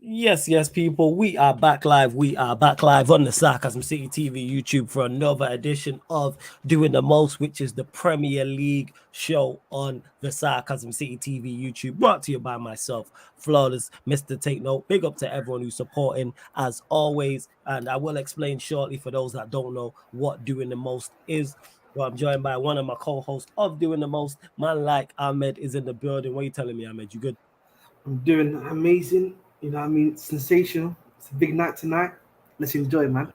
Yes, people. We are back live. We are back live on the Sarcasm City TV YouTube for another edition of Doing the Most, which is the Premier League show on the Sarcasm City TV YouTube, brought to you by myself, Flawless Mr. Take Note. Big up to everyone who's supporting, as always. And I will explain shortly for those that don't know what Doing the Most is. Well, I'm joined by one of my co-hosts of Doing the Most. Man like Ahmed is in the building. What are you telling me, Ahmed? You good? I'm doing amazing. You know what I mean? Sensational. It's a big night tonight. Let's enjoy, man.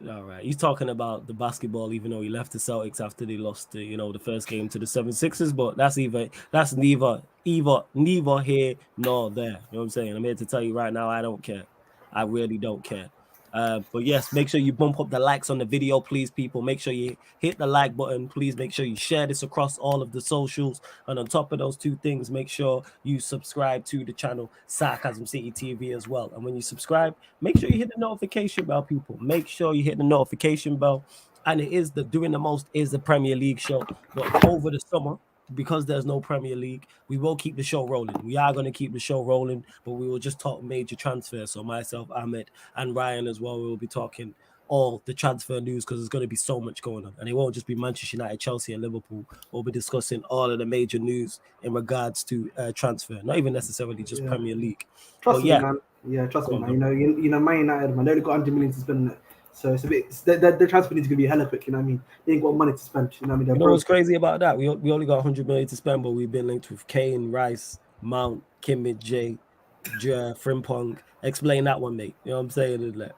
All right. He's talking about the basketball, even though he left the Celtics after they lost the first game to the 76ers, but that's neither here nor there. You know what I'm saying? I'm here to tell you right now, I don't care. I really don't care. But yes, make sure you bump up the likes on the video, please, people. Make sure you hit the like button. Please make sure you share this across all of the socials. And on top of those two things, make sure you subscribe to the channel Sarcasm City TV as well. And when you subscribe, make sure you hit the notification bell, people. Make sure you hit the notification bell. And it is the Doing the Most is the Premier League show. But over the summer, because there's no Premier League, we will keep the show rolling. We are going to keep the show rolling, but we will just talk major transfers. So myself, Ahmed, and Ryan as well, we will be talking all the transfer news because there's going to be so much going on. And it won't just be Manchester United, Chelsea, and Liverpool. We'll be discussing all of the major news in regards to transfer, not even necessarily just Premier League. Trust me, man. Yeah, trust me, man. You know, Man United, man, they only got 100 million to spend on it. So it's a bit. The transfer needs to be hella quick. You know what I mean? They ain't got money to spend. You know what I mean? You know what's crazy about that? We only got 100 million to spend, but we've been linked with Kane, Rice, Mount, Kimmich, Jay, Frimpong. Explain that one, mate. You know what I'm saying?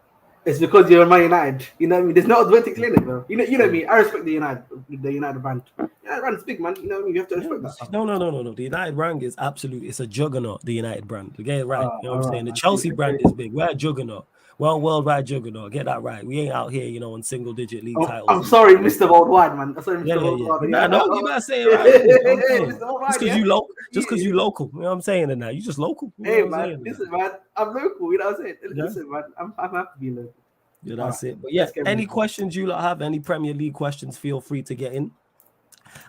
It's because you're Man United. You know what I mean? There's no advantage in it, bro. You know me. I respect the United brand. United brand is big, man. You know what I mean? You have to respect that. No. The United brand is absolute. It's a juggernaut. The United brand. Get it right. You know what I'm saying? The Chelsea brand is big. We're a juggernaut. Well, worldwide juggernaut. Get that right. We ain't out here, on single-digit league titles. I'm sorry, Mr. Worldwide, man. I'm sorry, Mr. Worldwide. Yeah. No, you better say it right. Just because you local. Just because you local. You know what I'm saying? And now you just local. Hey, man. Listen, man. I'm local. You know what I'm saying? Listen, man. I'm happy to be local. Yeah, that's it. But yeah, any questions you have, any Premier League questions, feel free to get in.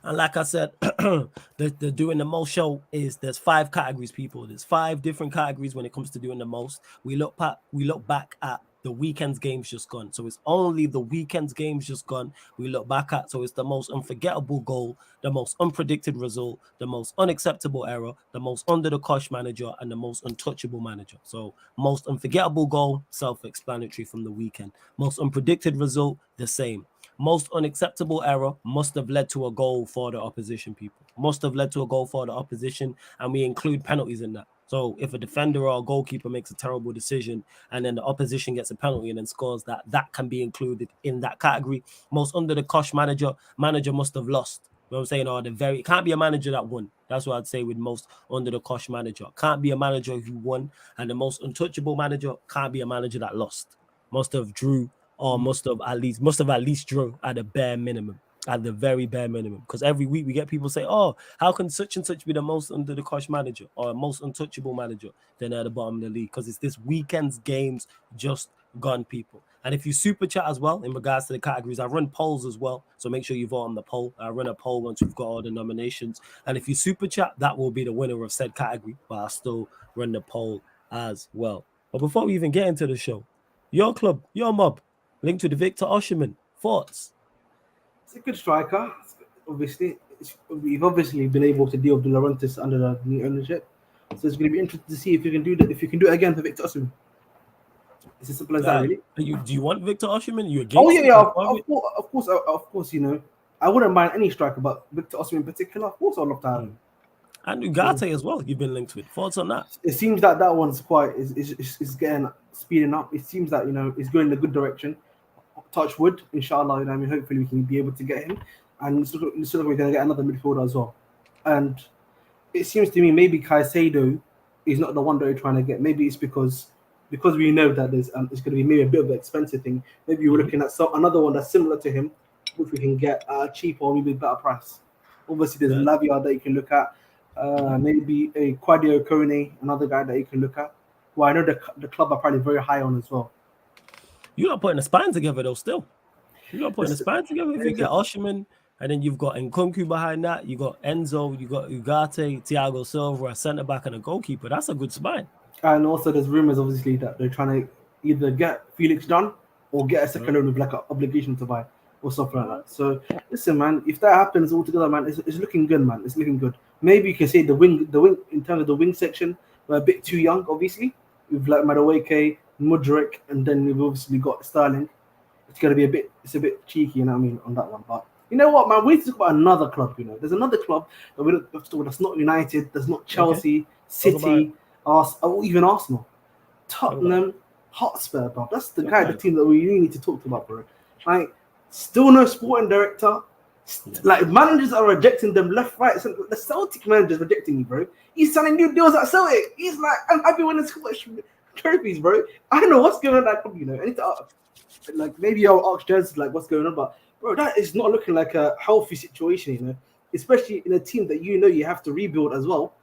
And like I said, the Doing the Most show there's 5 categories, people. There's 5 different categories when it comes to doing the most. We look back at the weekend's games just gone. So it's only the weekend's games just gone we look back at. So it's the most unforgettable goal, the most unpredicted result, the most unacceptable error, the most under the cosh manager, and the most untouchable manager. So most unforgettable goal, self-explanatory from the weekend. Most unpredicted result, the same. Most unacceptable error must have led to a goal for the opposition, people. Must have led to a goal for the opposition, and we include penalties in that. So if a defender or a goalkeeper makes a terrible decision and then the opposition gets a penalty and then scores that can be included in that category. Most under the cosh manager must have lost. You know what I'm saying? Or it can't be a manager that won. That's what I'd say with most under the cosh manager. Can't be a manager who won, and the most untouchable manager can't be a manager that lost. Must have drew or must have at least drew at the bare minimum. At the very bare minimum, because every week we get people say, "Oh, how can such and such be the most under the cosh manager or most untouchable manager?" Then they're at the bottom of the league because it's this weekend's games just gone, people. And if you super chat as well in regards to the categories, I run polls as well, so make sure you vote on the poll. I run a poll once we've got all the nominations, and if you super chat, that will be the winner of said category. But I still run the poll as well. But before we even get into the show, your club, your mob, linked to the Victor Osimhen. Thoughts? It's a good striker. Obviously, we've obviously been able to deal with De Laurentiis under the new ownership, so it's going to be interesting to see if you can do that. If you can do it again for Victor Osimhen, it's as simple as that, really. Do you want Victor Osimhen? You against? Oh yeah. Of course. You know, I wouldn't mind any striker, but Victor Osimhen in particular, of course, I'd love to have him. And Ugarte as well. You've been linked with. Thoughts on that? It seems that one's is getting speeding up. It seems that it's going in a good direction. Touch wood, inshallah. You know, I mean, hopefully we can be able to get him, and it's we're going to get another midfielder as well. And it seems to me maybe Caicedo is not the one that we're trying to get. Maybe it's because we know that there's it's going to be maybe a bit of an expensive thing. Maybe we're looking at another one that's similar to him, which we can get cheaper or maybe a better price. Obviously, there's Lavia that you can look at. Maybe a Quadio Kone, another guy that you can look at. Well, I know the club are probably very high on as well. You're not putting a spine together though. Still, you're not putting a spine together. If you get Osimhen, and then you've got Nkunku behind that, you got Enzo, you got Ugarte, Thiago Silva, a centre back, and a goalkeeper. That's a good spine. And also, there's rumors obviously that they're trying to either get Felix done or get a second loan with like an obligation to buy or something like that. So listen, man, if that happens altogether, man, it's looking good, man. It's looking good. Maybe you can say the wing in terms of the wing section, we're a bit too young, obviously. We've like Madueke, Mudryk, and then we've obviously got Sterling. It's a bit cheeky, you know what I mean, on that one. But you know what, man, we need to talk about another club. You know, there's another club that we don't have to talk about. That's not United. That's not Chelsea, City, or even Arsenal. Tottenham Hotspur, bro. That's the team that we really need to talk about, bro. Like, still no sporting director. Like, managers are rejecting them left, right. So the Celtic manager's rejecting you, bro. He's signing new deals at Celtic. He's like, I'm happy winning Scottish trophies, bro. I don't know what's going on at that club, you know. I need to like, maybe I'll ask Jez like what's going on, but bro, that is not looking like a healthy situation, you know. Especially in a team that you know you have to rebuild as well.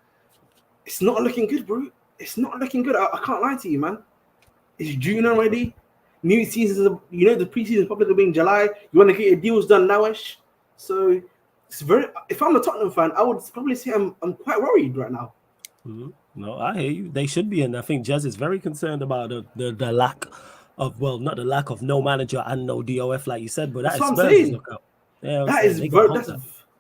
It's not looking good, bro. It's not looking good. I can't lie to you, man. It's June already. New season, you know, the preseason is probably going to be in July. You want to get your deals done nowish. So it's very. If I'm a Tottenham fan, I would probably say I'm quite worried right now. Mm-hmm. No, I hear you. They should be, and I think Jez is very concerned about the lack of, well, not the lack of no manager and no DOF, like you said, but that's what I'm saying. Yeah,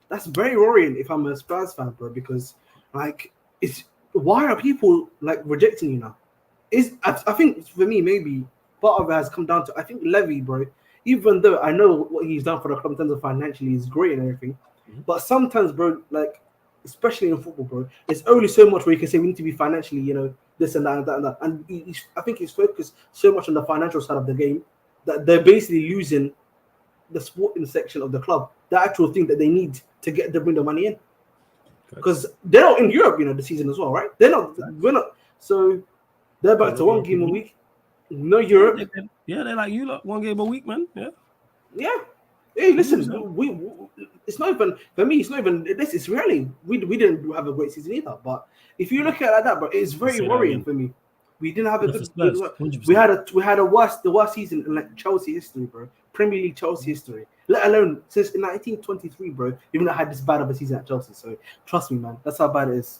that's very worrying if I'm a Spurs fan, bro, because like why are people like rejecting you now? I think for me maybe part of it has come down to I think Levy, bro. Even though I know what he's done for the club in terms of financially is great and everything, but sometimes, bro, like especially in football, bro, it's only so much where you can say we need to be financially, you know, this and that and that and that. And I think he's focused so much on the financial side of the game that they're basically using the sporting section of the club, the actual thing that they need to bring the money in. Because they're not in Europe, you know, the season as well, right? We're not. So they're back to one game a week. No Europe. Yeah, they're like you lot, one game a week, man. Yeah. Hey, listen, it's not even for me. It's not even this. It's really we didn't have a great season either. But if you look at it like that, but it's very worrying for me. We didn't have a good. We had the worst season in like Chelsea history, bro. Premier League Chelsea history, let alone since 1923, bro. Even though I had this bad of a season at Chelsea, so trust me, man. That's how bad it is.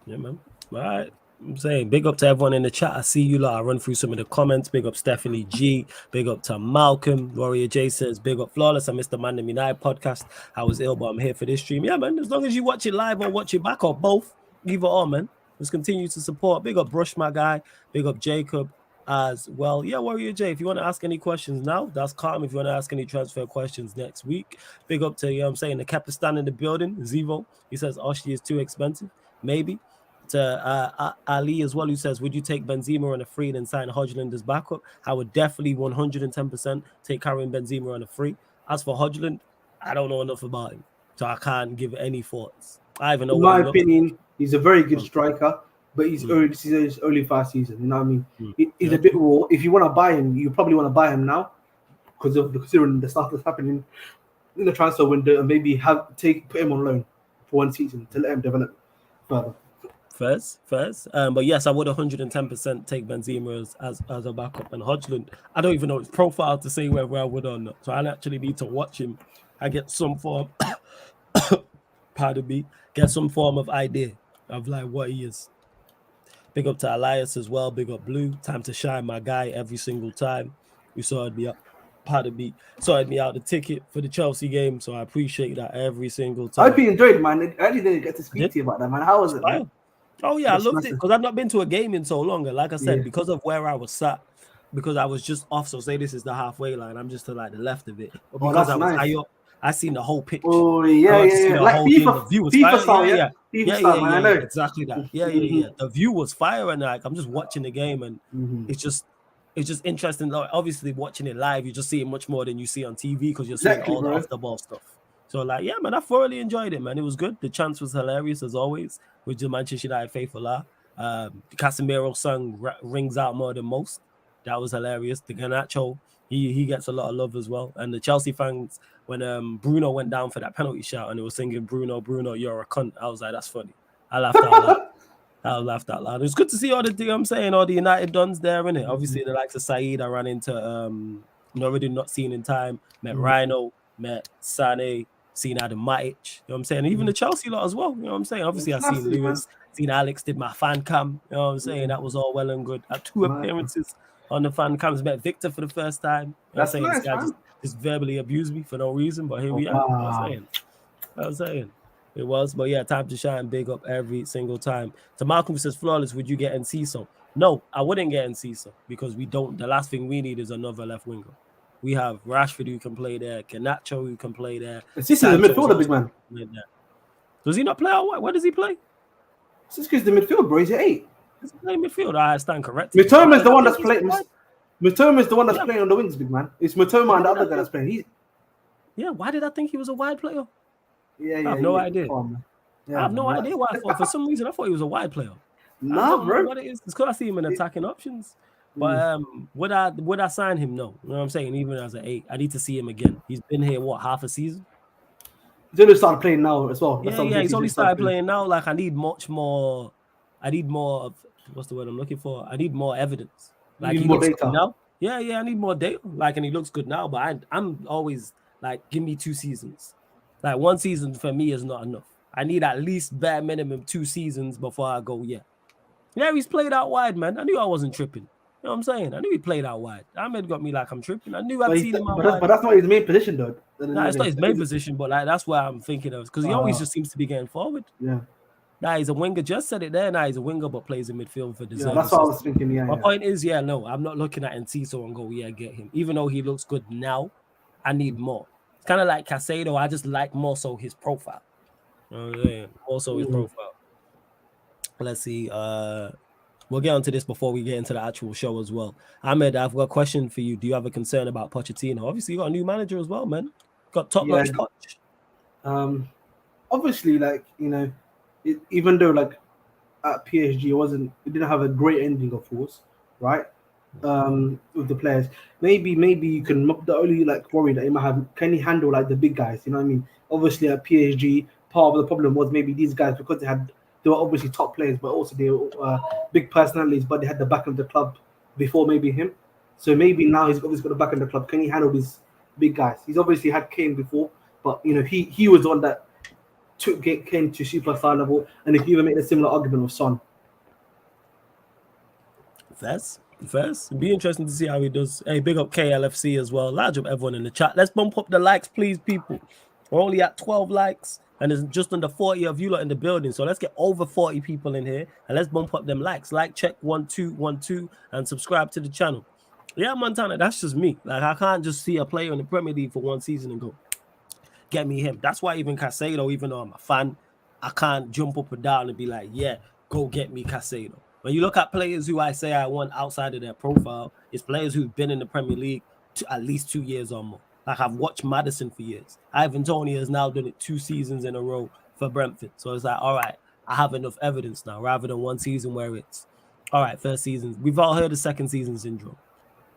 Yeah, man. All right. I'm saying big up to everyone in the chat. I see you lot. I run through some of the comments. Big up Stephanie G. Big up to Malcolm. Warrior J says, big up Flawless. I missed the Man United podcast. I was ill, but I'm here for this stream. Yeah, man. As long as you watch it live or watch it back or both, either or, man. Let's continue to support. Big up Brush, my guy. Big up Jacob as well. Yeah, Warrior J, if you want to ask any questions now, that's calm. If you want to ask any transfer questions next week, big up to, you know what I'm saying, the Capistan in the building, Zivo. He says Oshie is too expensive. Maybe. To Ali as well, who says, would you take Benzema on a free and sign Hodgland as backup? I would definitely 110% take Karim Benzema on a free. As for Hodgland, I don't know enough about him, so I can't give any thoughts. I even know. In my opinion, he's a very good striker, but he's only 5 seasons. You know what I mean? He's a bit raw. If you want to buy him, you probably want to buy him now because of considering the stuff that's happening in the transfer window, and maybe put him on loan for 1 season to let him develop further. First. But yes, I would 110% take Benzema as a backup. And Hodgland, I don't even know his profile to say whether I would or not. So I actually need to watch him. I get some form, get some form of idea of like what he is. Big up to Elias as well. Big up Blue. Time to shine, my guy, every single time. You sorted me up. Sorted me out the ticket for the Chelsea game. So I appreciate that every single time. I hope you enjoyed it, man. I actually didn't get to speak to you about that, man. How was it, man? Oh, yeah, I loved it because I've not been to a game in so long. And like I said, because of where I was sat, because I was just off, so say this is the halfway line, I'm just to like the left of it. But because I was high up, I seen the whole pitch. Oh, yeah. Like the view was FIFA fire. Yeah, exactly that. Yeah. The view was fire, and like I'm just watching the game, and it's just interesting. Like, obviously, watching it live, you just see it much more than you see on TV because you're seeing all the off the ball stuff. So, like, yeah, man, I thoroughly enjoyed it, man. It was good. The chance was hilarious, as always, with the Manchester United faithful. The Casemiro song rings out more than most. That was hilarious. The Garnacho, he gets a lot of love as well. And the Chelsea fans, when Bruno went down for that penalty shot and they were singing, Bruno, you're a cunt, I was like, that's funny. I laughed out loud. It was good to see all the United dons there, innit? Obviously, the likes of Saeed I ran into, already not seen in time. Met Rhino, met Sané, seen Adam Matic, you know what I'm saying? And even the Chelsea lot as well, you know what I'm saying? Obviously, I've seen seen Alex did my fan cam. You know what I'm saying? That was all well and good. I had 2 appearances on the fan cams. Met Victor for the first time. You know what I'm saying? Nice, this guy just verbally abused me for no reason, but here we are. You know what I'm saying? It was, but yeah, time to shine. Big up every single time. To Malcolm says, flawless, would you get Enciso? No, I wouldn't get Enciso because we don't. The last thing we need is another left winger. We have Rashford who can play there, Canacho who can play there. Enciso's the midfielder, big man. Does he not play out wide? Where does he play? Enciso's the midfield, bro. He's at 8. He's playing midfield. I stand correct. Mitoma is the one that's playing. Mitoma is the one that's playing on the wings, big man. It's Mitoma and the other guy that's playing. Yeah, why did I think he was a wide player? Yeah, I have no idea. I have no idea why. For some reason, I thought he was a wide player. No, bro. What it is? It's because I see him in attacking options. But would I sign him? No. You know what I'm saying? Even as an 8, I need to see him again. He's been here half a season. He's only started playing now as well. He's only started playing now. Like I need much more. I need more of what's the word I'm looking for? I need more evidence. Like he looks good now. Yeah, I need more data. Like, and he looks good now. But I'm always like, give me 2 seasons. Like 1 season for me is not enough. I need at least bare minimum 2 seasons before I go. Yeah, he's played out wide, man. I knew I wasn't tripping. You know what I'm saying? I knew he played out wide. Ahmed got me like I'm tripping. I knew I'd seen him out wide. But that's not his main position, though. No, it's not his main position, but like that's where I'm thinking of because he always just seems to be getting forward. Yeah. Nah, he's a winger. Just said it there. Nah, he's a winger, but plays in midfield for deserve. Yeah, that's what I was thinking. Yeah. My point is, no, I'm not looking at Enciso and go, get him. Even though he looks good now, I need more. It's kind of like Casado. I just like more so his profile. You know what I'm saying? Also his profile. Let's see. We'll get onto this before we get into the actual show as well. Ahmed, I've got a question for you. Do you have a concern about Pochettino? Obviously, you got a new manager as well, man. Got top-notch touch. Obviously, like, even though like at PSG it didn't have a great ending, of course, right? With the players, maybe you can. The only like worry that you might have, can he handle like the big guys? You know what I mean? Obviously at PSG, part of the problem was maybe these guys because they were obviously top players, but also they were big personalities, but they had the back of the club before maybe him. So maybe now he's obviously got the back of the club. Can he handle these big guys? He's obviously had Kane before, but he was the one that took Kane to superstar level, and if you even make a similar argument with Son. First. It'd be interesting to see how he does. Hey, big up KLFC as well. Large up everyone in the chat. Let's bump up the likes, please, people. We're only at 12 likes, and there's just under 40 of you lot in the building. So let's get over 40 people in here, and let's bump up them likes. Like, check 1212, and subscribe to the channel. Yeah, Montana, that's just me. Like, I can't just see a player in the Premier League for 1 season and go, get me him. That's why even Casado, even though I'm a fan, I can't jump up and down and be like, yeah, go get me Casado. When you look at players who I say I want outside of their profile, it's players who've been in the Premier League at least 2 years or more. Like I've watched Maddison for years. Ivan Toney has now done it 2 seasons in a row for Brentford. So it's like, all right, I have enough evidence now rather than 1 season where it's, all right, first season. We've all heard of second season syndrome.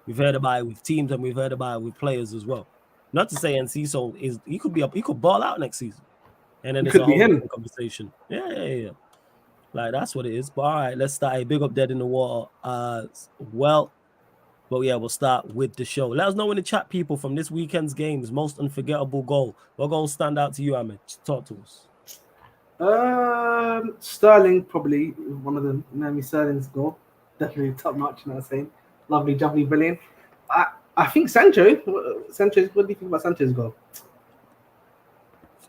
We've heard about it with teams and we've heard about it with players as well. Not to say Enciso he could ball out next season, and then it's a whole conversation. Yeah. Like that's what it is. But all right, let's start. A big up dead in the water. Well, but yeah, we'll start with the show. Let us know in the chat, people, from this weekend's games, most unforgettable goal. What goal stand out to you, Ahmed? Talk to us. Sterling probably one of them. Sterling's goal, definitely top notch. You know what I'm saying? Lovely, jubbly, brilliant. I think Sanchez. What do you think about Sanchez's goal?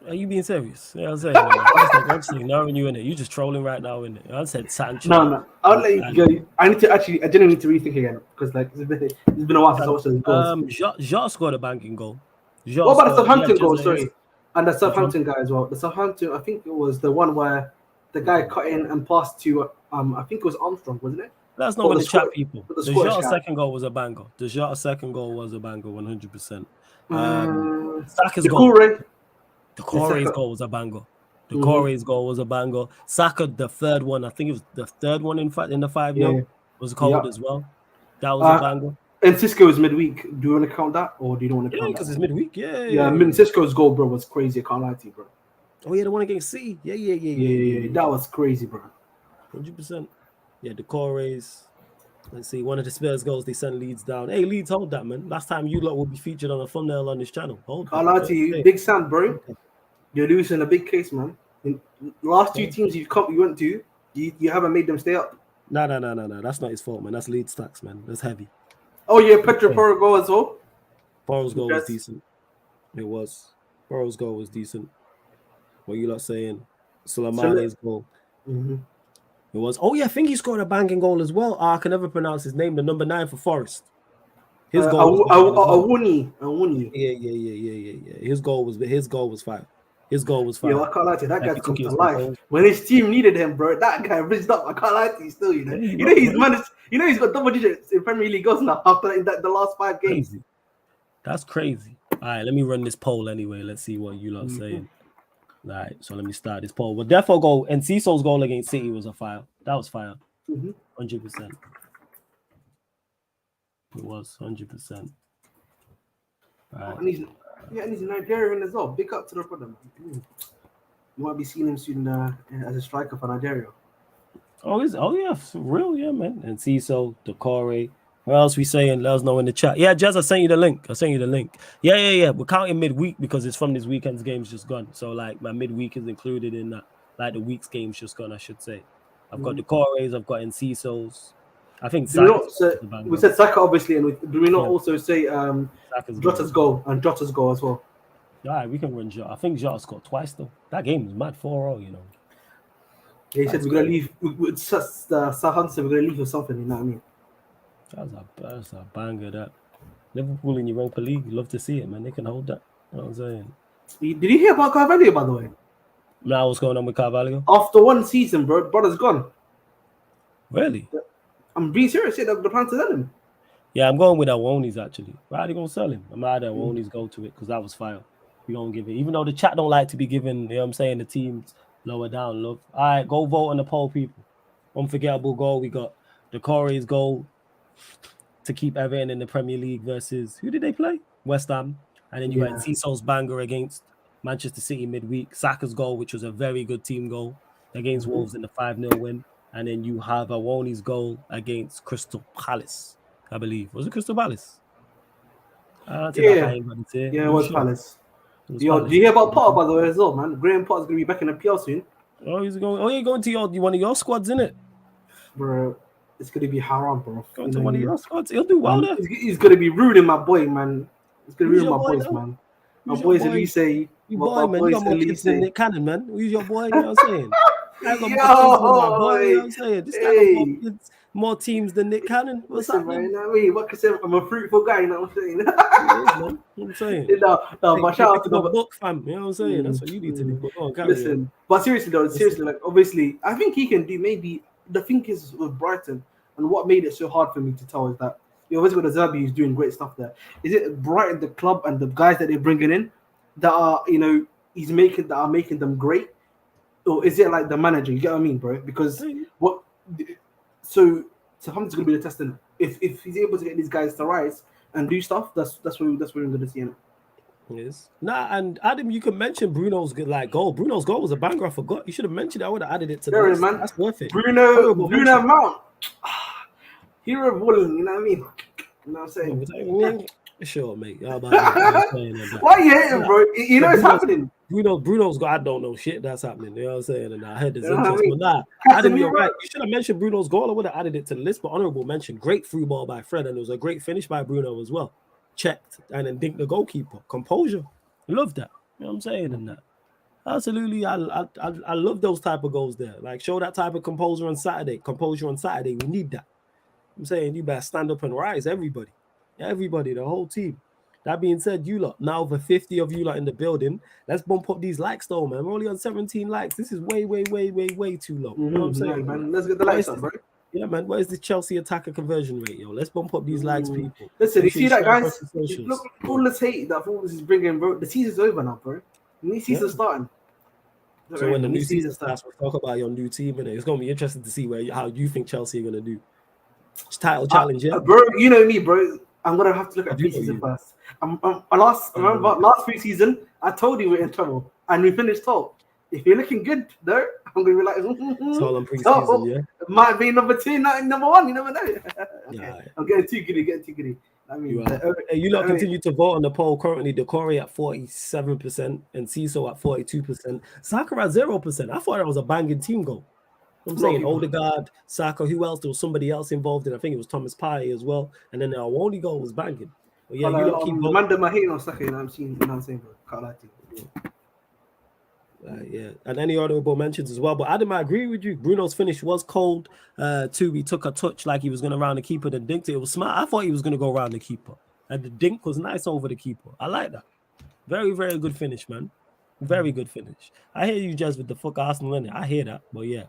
Are you being serious? Yeah, I'm saying. I'm just ignoring you in it. You're just trolling right now in it. I said Sanchez. No. I'll let you go. I genuinely need to rethink again because like it's been a while since I watched those goals. Jota scored a banking goal. What about the Southampton goal? Sorry, and the Southampton guy as well. The Southampton, I think it was the one where the guy cut in and passed to I think it was Armstrong, wasn't it? That's not what the chat people. The Jota second goal was a banger. The Jota second goal was a banger, 100%. Saka's goal. The Corey's goal was a banger. Corey's goal was a banger. Saka, the third one, I think it was the third one in the 5-0 was cold as well. That was a banger. And Cisco's midweek. Do you want to count that, or do you don't want to count that? Because it's midweek. Yeah. Cisco's goal, bro, was crazy. I can't lie to you, bro. Oh yeah, the one against City. Yeah. That was crazy, bro. 100%. Yeah, the Corey's. Let's see, one of the Spurs goals, they sent Leeds down. Hey, Leeds, hold that, man. Last time you lot will be featured on a thumbnail on this channel. Hold that. I'll lie to you, Big Sam, bro. You're losing a big case, man. In last 2 teams you went to, You haven't made them stay up. No. That's not his fault, man. That's lead stacks, man. That's heavy. Oh yeah, Pedro Porro goal as well. Porro's goal was decent. It was. Porro's goal was decent. What you lot saying? Sulaimane's goal. Mm-hmm. It was. Oh yeah, I think he scored a banging goal as well. I can never pronounce his name. The number 9 for Forest. His goal. Awuni. Yeah. His goal was fire. His goal was fire. Yo, I can't lie to you. That guy's come to life. When his team needed him, bro, that guy bridged up. I can't lie to you still, you know. He's managed. You know, he's got double digits in Premier League goals now after the last 5 games. Crazy. That's crazy. All right, let me run this poll anyway. Let's see what you lot are saying. All right, so let me start this poll. Well, therefore, goal and Cecil's goal against City was a fire. That was fire. 100%. It was 100%. Right. And he's Nigerian as well. Big up to the brother. You might be seeing him soon as a striker for Nigeria. Oh yeah, for real, yeah, man. And Cecil, Decore. What else we saying? Let us know in the chat. Yeah, Jez, I sent you the link. Yeah. We're counting midweek because it's from this weekend's games just gone. So like my midweek is included in that. Like the week's games just gone, I should say. I've got Decores, I've got Encisos. I think we said Saka obviously, and do we not also say Jota's goal as well? Yeah, we can run Jota. I think Jota scored twice though. That game was mad 4-0, you know. Yeah, he said we're gonna leave. Southampton, we're gonna leave or something. You know what I mean? That's a banger. That Liverpool in Europa League, love to see it, man. They can hold that. You know what I'm saying? Did you hear about Carvalho, by the way? Now what's going on with Carvalho? After one season, brother's gone. Really? I'm being serious. The plan to sell him. Yeah, I'm going with Awoni's actually. Why are they gonna sell him? I'm mad at Awoni's go to it because that was fire. We don't give it, even though the chat don't like to be given. You know what I'm saying? The teams lower down. Love. All right, go vote on the poll, people. Unforgettable goal. We got Decore's goal to keep Everton in the Premier League versus who did they play? West Ham. And then you had Cecil's banger against Manchester City midweek. Saka's goal, which was a very good team goal against Wolves in the 5-0 win. And then you have Awoni's goal against Crystal Palace, I believe. Was it Crystal Palace? It was Palace. Yo, do you hear about Potter, by the way, as well, man? Graham Potter's going to be back in the PL soon. Oh, he's going. Oh, you're going to one of your squads, innit? Bro, it's going to be haram, bro. Going to one of your squads. He'll do well there. He's going to be ruining my boy, man. He's going to ruin my boys, man. My boys, Elise. You boy, man. You got more kids than Nick Cannon, man. Who's your boy? You know what I'm saying? I got more kids than my boy. You know what I'm saying? This guy got more kids. More teams than Nick Cannon. What's that, man? You know what I mean? What can I say? I'm a fruitful guy, you know what I'm saying? You know what I'm saying? No, but shout out to the book, fam. You know what I'm saying? That's what you need to do. Listen, but seriously though, like obviously, I think he can do maybe. The thing is with Brighton, and what made it so hard for me to tell is that you obviously got Zerbi who's doing great stuff there. Is it Brighton, the club, and the guys that they're bringing in that are making them great, or is it like the manager? You get what I mean, bro? Because Southampton's gonna be the testing. If he's able to get these guys to rise and do stuff, that's what we're gonna see him. Yes. Nah, and Adam, you can mention Bruno's goal. Bruno's goal was a banger. I forgot. You should have mentioned it. I would have added it to the list. Man. That's worth it. Bruno Mount. Hero of Woodland, you know what I mean? You know what I'm saying? Sure, mate. Why are you hating, bro? You know it's happening. Bruno's goal, I don't know shit that's happening. You know what I'm saying? And I heard there's interest. But nah, Adam, you're right. You should have mentioned Bruno's goal. I would have added it to the list, but honorable mention. Great through ball by Fred, and it was a great finish by Bruno as well. Checked and then dinked the goalkeeper. Composure. Love that. You know what I'm saying? And that. Absolutely. I love those type of goals there. Like show that type of composure on Saturday. We need that. I'm saying you better stand up and rise, everybody. Everybody, the whole team. That being said, you lot, now over 50 of you lot in the building, let's bump up these likes though, man. We're only on 17 likes. This is way too low. You know what I'm saying? Man. Let's get the likes up, bro. Yeah, man. What is the Chelsea attacker conversion rate, yo? Let's bump up these likes, people. Listen, you see that, guys? Look, all this hate that Fulham is bringing, bro. The season's over now, bro. The new season's starting. So when the new season starts, we'll talk about your new team, and it's going to be interesting to see how you think Chelsea are going to do. It's title challenge, yeah? Bro, you know me, bro. I'm going to have to look at pre-season first. Last pre-season, I told you we're in trouble, and we finished top. If you're looking good, though, I'm going to be like, it's all on pre-season, yeah? It might be number 2, not number 1, you never know. Okay. Yeah. I'm getting too giddy. I mean, you lot continue to vote on the poll. Currently, Decore at 47% and Ciso at 42%. Saka at 0%. I thought that was a banging team goal. I'm A lot of saying people. Odegaard, Saka, who else? There was somebody else involved, and I think it was Thomas Partey as well. And then our only goal was banging. But yeah, you lot keep The man them are hating on Saka, you know what I'm saying? You know what I'm saying, bro? Can't lie to you. Yeah, and any honorable mentions as well. But Adam, I agree with you. Bruno's finish was cold. Too, he took a touch like he was going to round the keeper, then dinked it. It was smart. I thought he was going to go round the keeper, and the dink was nice over the keeper. I like that. Very, very good finish, man. Very good finish. I hear you, Jez, with the fuck Arsenal in it. I hear that, but yeah.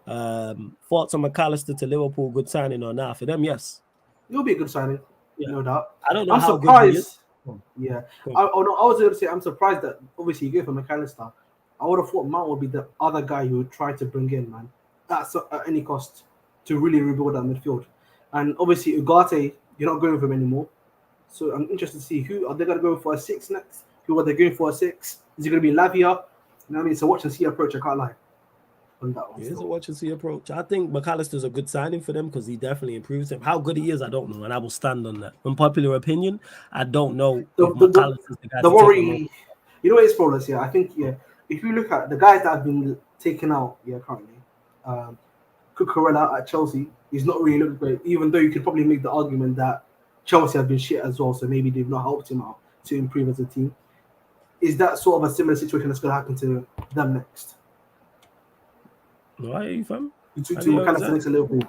Thoughts on McAllister to Liverpool? Good signing or not? For them, yes. It'll be a good signing, Yeah. no doubt. I don't know I'm how good he is. surprised. Yeah. I was going to say I'm surprised that obviously you go for McAllister. I would have thought Mount would be the other guy you would try to bring in, man. That's at any cost to really rebuild that midfield. And obviously Ugarte, you're not going with him anymore. So I'm interested to see who are they going to go for a 6 next? Who are they going for a 6? Is it going to be Lavia? You know what I mean? It's a watch and see approach. I can't lie on that one. It is a watch and see approach. I think McAllister's a good signing for them because he definitely improves him. How good he is, I don't know, and I will stand on that. Unpopular opinion, I don't know if McAllister's the guy. The worry, you know what it's for us, yeah. I think if you look at the guys that have been taken out, currently, Cucurella at Chelsea, he's not really looking great. Even though you could probably make the argument that Chelsea have been shit as well, so maybe they've not helped him out to improve as a team. Is that sort of a similar situation that's going to happen to them next? No, I hear you, fam. To McAllister next to Liverpool.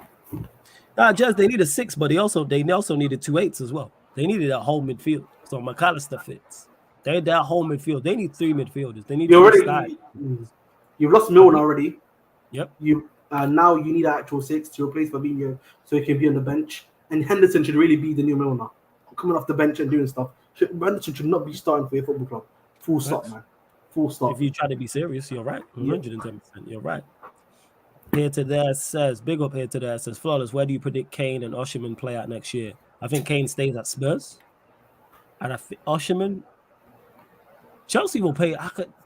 Just they need a 6, but they also needed 2 8s as well. They needed a whole midfield, so McAllister fits. They're that whole midfield. They need 3 midfielders. They need You've lost Milner already. Yep. Now you need an actual 6 to replace Fabinho so he can be on the bench. And Henderson should really be the new Milner, coming off the bench and doing stuff. Henderson should not be starting for your football club. Full stop, man. Full stop. If you try to be serious, you're right. 110%. You're right. Here to there says, big up here to there says, Flawless, where do you predict Kane and Osimhen play out next year? I think Kane stays at Spurs. And I think Osimhen, Chelsea will pay.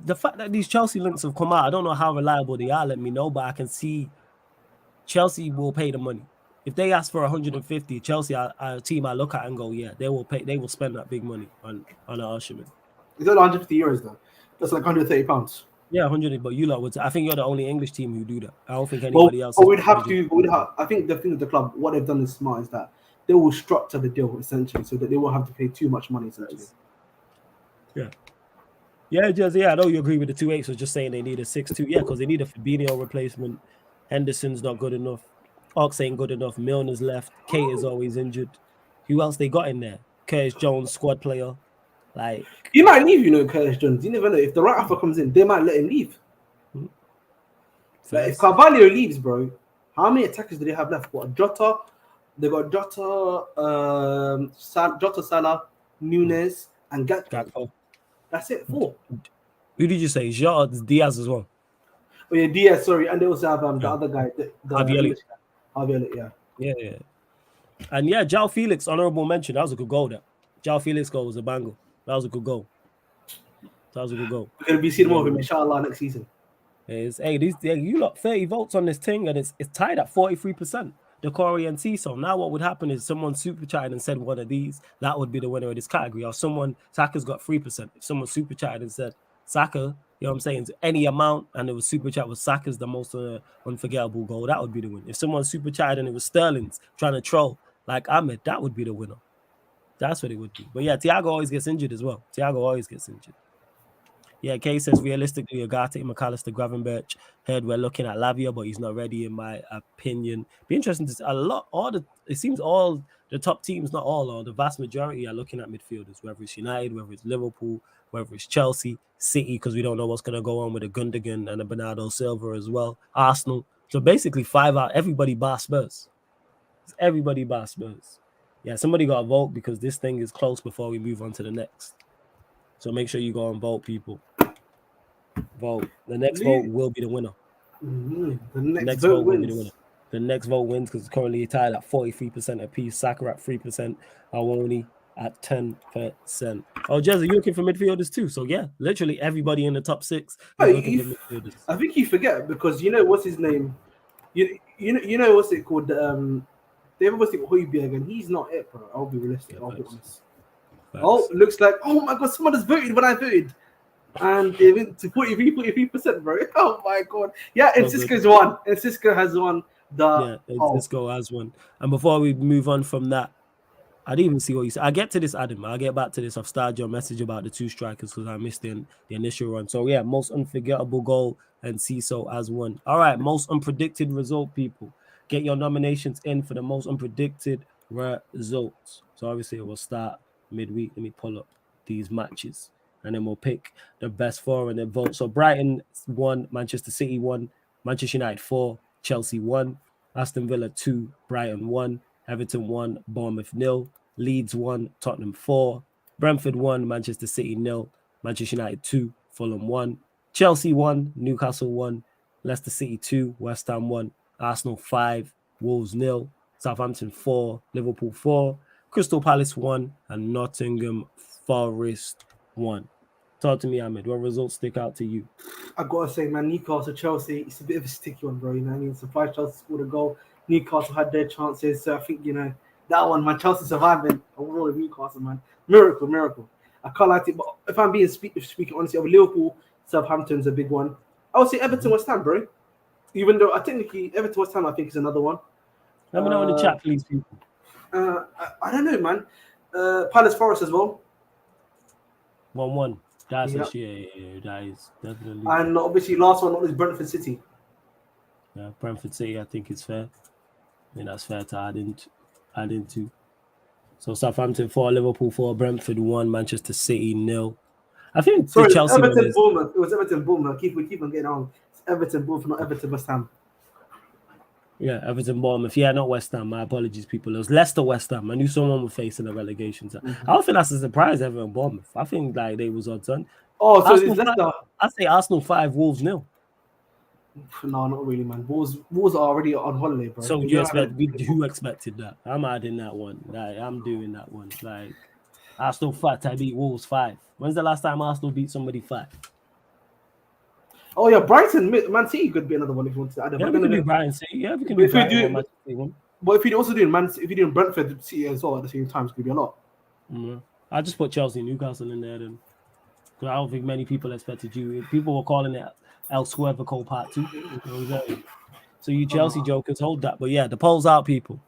The fact that these Chelsea links have come out, I don't know how reliable they are, let me know, but I can see Chelsea will pay the money. If they ask for 150, Chelsea are a team I look at and go, yeah, they will pay. They will spend that big money on an Osimhen. Is that 150 euros though? That's like 130 pounds. Yeah, 100. But you lot would. I think you're the only English team who do that. I don't think anybody else. But we'd have to. I think the thing with the club, what they've done is smart, is that they will structure the deal essentially, so that they won't have to pay too much money. Essentially. Yeah. Yeah, just I know you agree with the 2 8s. So just saying they need a 6-2. Yeah, because they need a Fabinho replacement. Henderson's not good enough. Ox ain't good enough. Milner's left. Kate is always injured. Who else they got in there? Curtis Jones, squad player. Like he might leave, Curtis Jones. You never know. If the right offer comes in, they might let him leave. Like if Carvalho leaves, bro, how many attackers do they have left? What, Jota? They got Jota, Salah, Nunes, and Gakpo. That's it. 4. Who did you say? Diaz as well. Oh yeah, Diaz. Sorry, and they also have the other guy, the Harvey Elliott. Yeah. And yeah, João Felix, honorable mention. That was a good goal. That João Felix goal was a banger. That was a good goal. We're gonna be seeing more of him, inshallah, next season. You lot 30 votes on this thing, and it's tied at 43%. The Corey and Tiso. Now what would happen is someone super chatted and said one of these, that would be the winner of this category. Or Saka's got 3%. If someone super chatted and said Saka, you know what I'm saying, any amount, and it was super chat was Saka's the most unforgettable goal, that would be the win. If someone super chatted and it was Sterling's trying to troll like Ahmed, that would be the winner. That's what it would be. But yeah, Thiago always gets injured as well. Yeah, Kay says realistically, Ugarte, McAllister, Gravenberch. Heard we're looking at Lavia, but he's not ready, in my opinion. Be interesting to see it seems all the top teams, not all, or the vast majority are looking at midfielders, whether it's United, whether it's Liverpool, whether it's Chelsea, City, because we don't know what's going to go on with the Gundogan and the Bernardo Silva as well. Arsenal. So basically 5 out, everybody bar Spurs. Everybody bar Spurs. Yeah, somebody got to vote because this thing is close before we move on to the next. So make sure you go and vote, people. Vote. The next vote will be the winner. The next vote wins. Will be the winner. The next vote wins because it's currently tied at 43% apiece. Saka at 3%. Awoni at 10%. Oh, Jezza, you're looking for midfielders too. So yeah, literally everybody in the top 6 is looking for midfielders. I think you forget because what's his name? You know what's it called? They have what's it Højbjerg, and he's not it, bro. I'll be realistic. I'll be honest. Looks like, oh my god, someone has voted when I voted. And they went to 43%, bro. Oh my god. Yeah, and So good. Cisco's won. And Cisco has won Yeah, the let's go as one. And before we move on from that, I didn't even see what you said. I get to this, Adam. I'll get back to this. I've started your message about the two strikers because I missed the initial run. So yeah, most unforgettable goal and CISO as one. All right, most unpredicted result, people. Get your nominations in for the most unpredicted results. So obviously we'll start midweek. Let me pull up these matches and then we'll pick the best four and then vote. So Brighton won, Manchester City won, Manchester United 4, Chelsea 1, Aston Villa 2, Brighton 1, Everton 1, Bournemouth 0, Leeds 1, Tottenham 4, Brentford 1, Manchester City 0, Manchester United 2, Fulham 1, Chelsea 1, Newcastle 1, Leicester City 2, West Ham 1, Arsenal 5, Wolves 0, Southampton 4, Liverpool 4, Crystal Palace 1, and Nottingham Forest 1. Talk to me, Ahmed. What results stick out to you? I gotta say, man, Newcastle Chelsea, it's a bit of a sticky one, bro. You know what I mean? Surprised Chelsea scored a goal. Newcastle had their chances, so I think that one, man. Chelsea surviving overall with Newcastle, man. Miracle. I can't lie to you, but if I'm being speaking honestly, of Liverpool, Southampton's a big one. I would say Everton West Ham, bro. Even though technically Everton West Ham, I think is another one. Let me know in the chat, please, people. I don't know, man. Palace Forest as well. 1-1. That's that is definitely. And obviously, last one is Brentford City. Yeah, Brentford City, I think it's fair. I mean, that's fair to add into. So Southampton 4, Liverpool 4, Brentford 1, Manchester City 0. I think the Chelsea Everton one Bournemouth. It was Everton Bournemouth. We keep on getting on. It's Everton Bournemouth, not Everton West Ham. Yeah, Everton Bournemouth. Yeah, not West Ham. My apologies, people. It was Leicester West Ham. I knew someone was facing a relegation. I don't think that's a surprise, Everton Bournemouth. I think like they was odds on. Oh, so it's Leicester. I say Arsenal 5, Wolves 0. No, not really, man. Wolves are already on holiday, bro. So who expected that? I'm adding that one. Like, I'm doing that one. Like Arsenal 5, I beat Wolves 5. When's the last time Arsenal beat somebody 5? Oh yeah, Brighton, Man City could be another one if you want to add. Yeah, we can do Brighton City. Yeah, we can do Brighton. But if you're also doing if you're doing Brentford City as well at the same time, it's gonna be a lot. I just put Chelsea and Newcastle in there then. Because I don't think many people expected you. People were calling it El Suevico Part 2. So you Chelsea jokers, hold that. But yeah, the poll's out, people.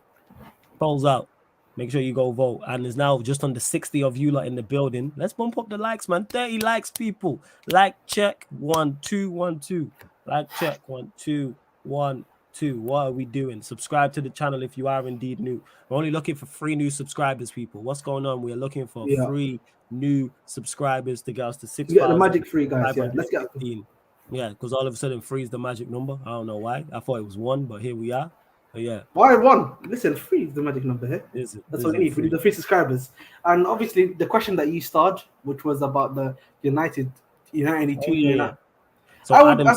Polls out. Make sure you go vote. And there's now just under 60 of you lot in the building. Let's bump up the likes, man. 30 likes, people. Like check 1 2 1 2. Like check 1 2 1 2. What are we doing? Subscribe to the channel if you are indeed new. We're only looking for 3 new subscribers, people. What's going on? We are looking for 3 new subscribers to get us to 6,000. Get the magic 3, guys. Yeah, let's get 15. Yeah, because all of a sudden 3 is the magic number. I don't know why. I thought it was 1, but here we are. But yeah. Why 1? Listen, 3 is the magic number here. That's what we need. We need the 3 subscribers. And obviously the question that you started, which was about the United team. So Adam,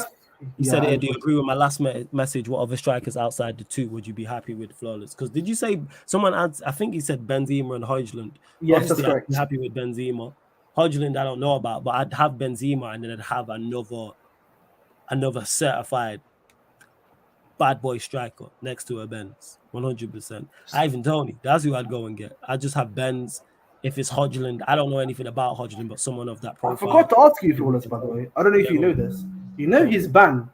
he said, "Do you agree with my last message? What other strikers outside the 2 would you be happy with flawless?" Because did you say someone adds? I think he said Benzema and Højlund. Yes, obviously, that's correct. I'd be happy with Benzema. Højlund, I don't know about, but I'd have Benzema and then I'd have another certified bad boy striker next to a Benz, 100%. Ivan Toney, that's who I'd go and get. I just have Benz. If it's Højlund, I don't know anything about Højlund, but someone of that profile. I forgot to ask you if you want us, by the way. I don't know if you know this. You know his ban,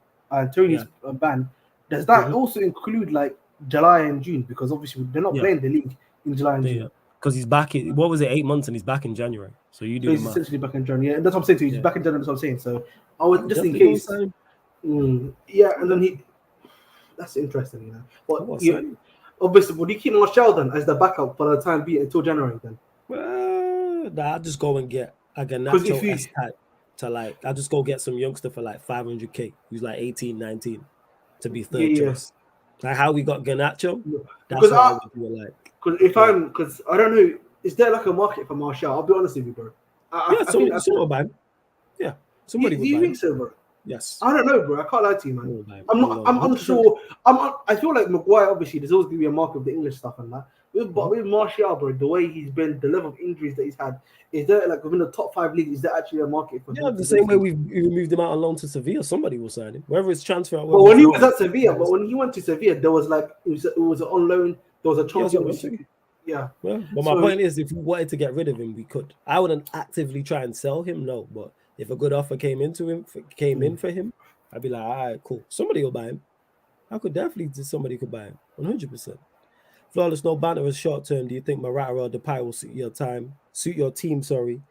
Tony's ban. Does that also include like July and June? Because obviously they're not playing the league in July and June. Because he's back. What was it? 8 months, and he's back in January. So you do. So he's essentially back in January. Yeah, that's what I'm saying to you. He's back in January. That's what I'm saying. So I would just in case. Yeah, and then he. That's interesting, But obviously, would you keep Martial then as the backup for the time being until January then? Well, I'll just go and get a Garnacho S-type to like. I'll just go get some youngster for like 500k who's like 18, 19 to be third choice. Like how we got Garnacho. That's what I would do like. Because I don't know, is there like a market for Martial? I'll be honest with you, bro. Somebody would buy. Do you think so, bro? Yes. I don't know, bro. I can't lie to you, man. I'm unsure. I feel like Maguire, obviously, there's always going to be a mark of the English stuff and that. But with Martial, bro, the way he's been, the level of injuries that he's had, is there like within the top 5 leagues, is there actually a market for him? Yeah, the same way we moved him out on loan to Sevilla, somebody will sign him. Whether it's transfer or when he was at Sevilla, when he went to Sevilla, there was like it was on loan, there was a chance. Yeah. Well, but my point is, if we wanted to get rid of him, we could. I wouldn't actively try and sell him, no, but If a good offer came in for him, I'd be like, all right, cool. Somebody will buy him. I could definitely somebody could buy him, 100%. Flawless, no banter is short term. Do you think Morata or Depay will suit your team? Sorry,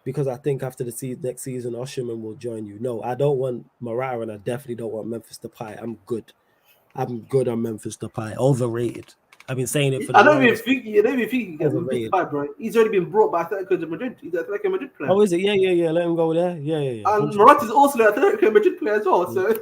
because I think after the next season, Osimhen will join you. No, I don't want Morata, and I definitely don't want Memphis Depay. I'm good on Memphis Depay. Overrated. I've been saying it for the I don't even longest. think you get Memphis Depay, bro. He's already been brought by Atletico Madrid. He's an Atletico Madrid player. Oh, is it? Yeah. Let him go there. Yeah. And Morata's also an Atletico Madrid player as well. So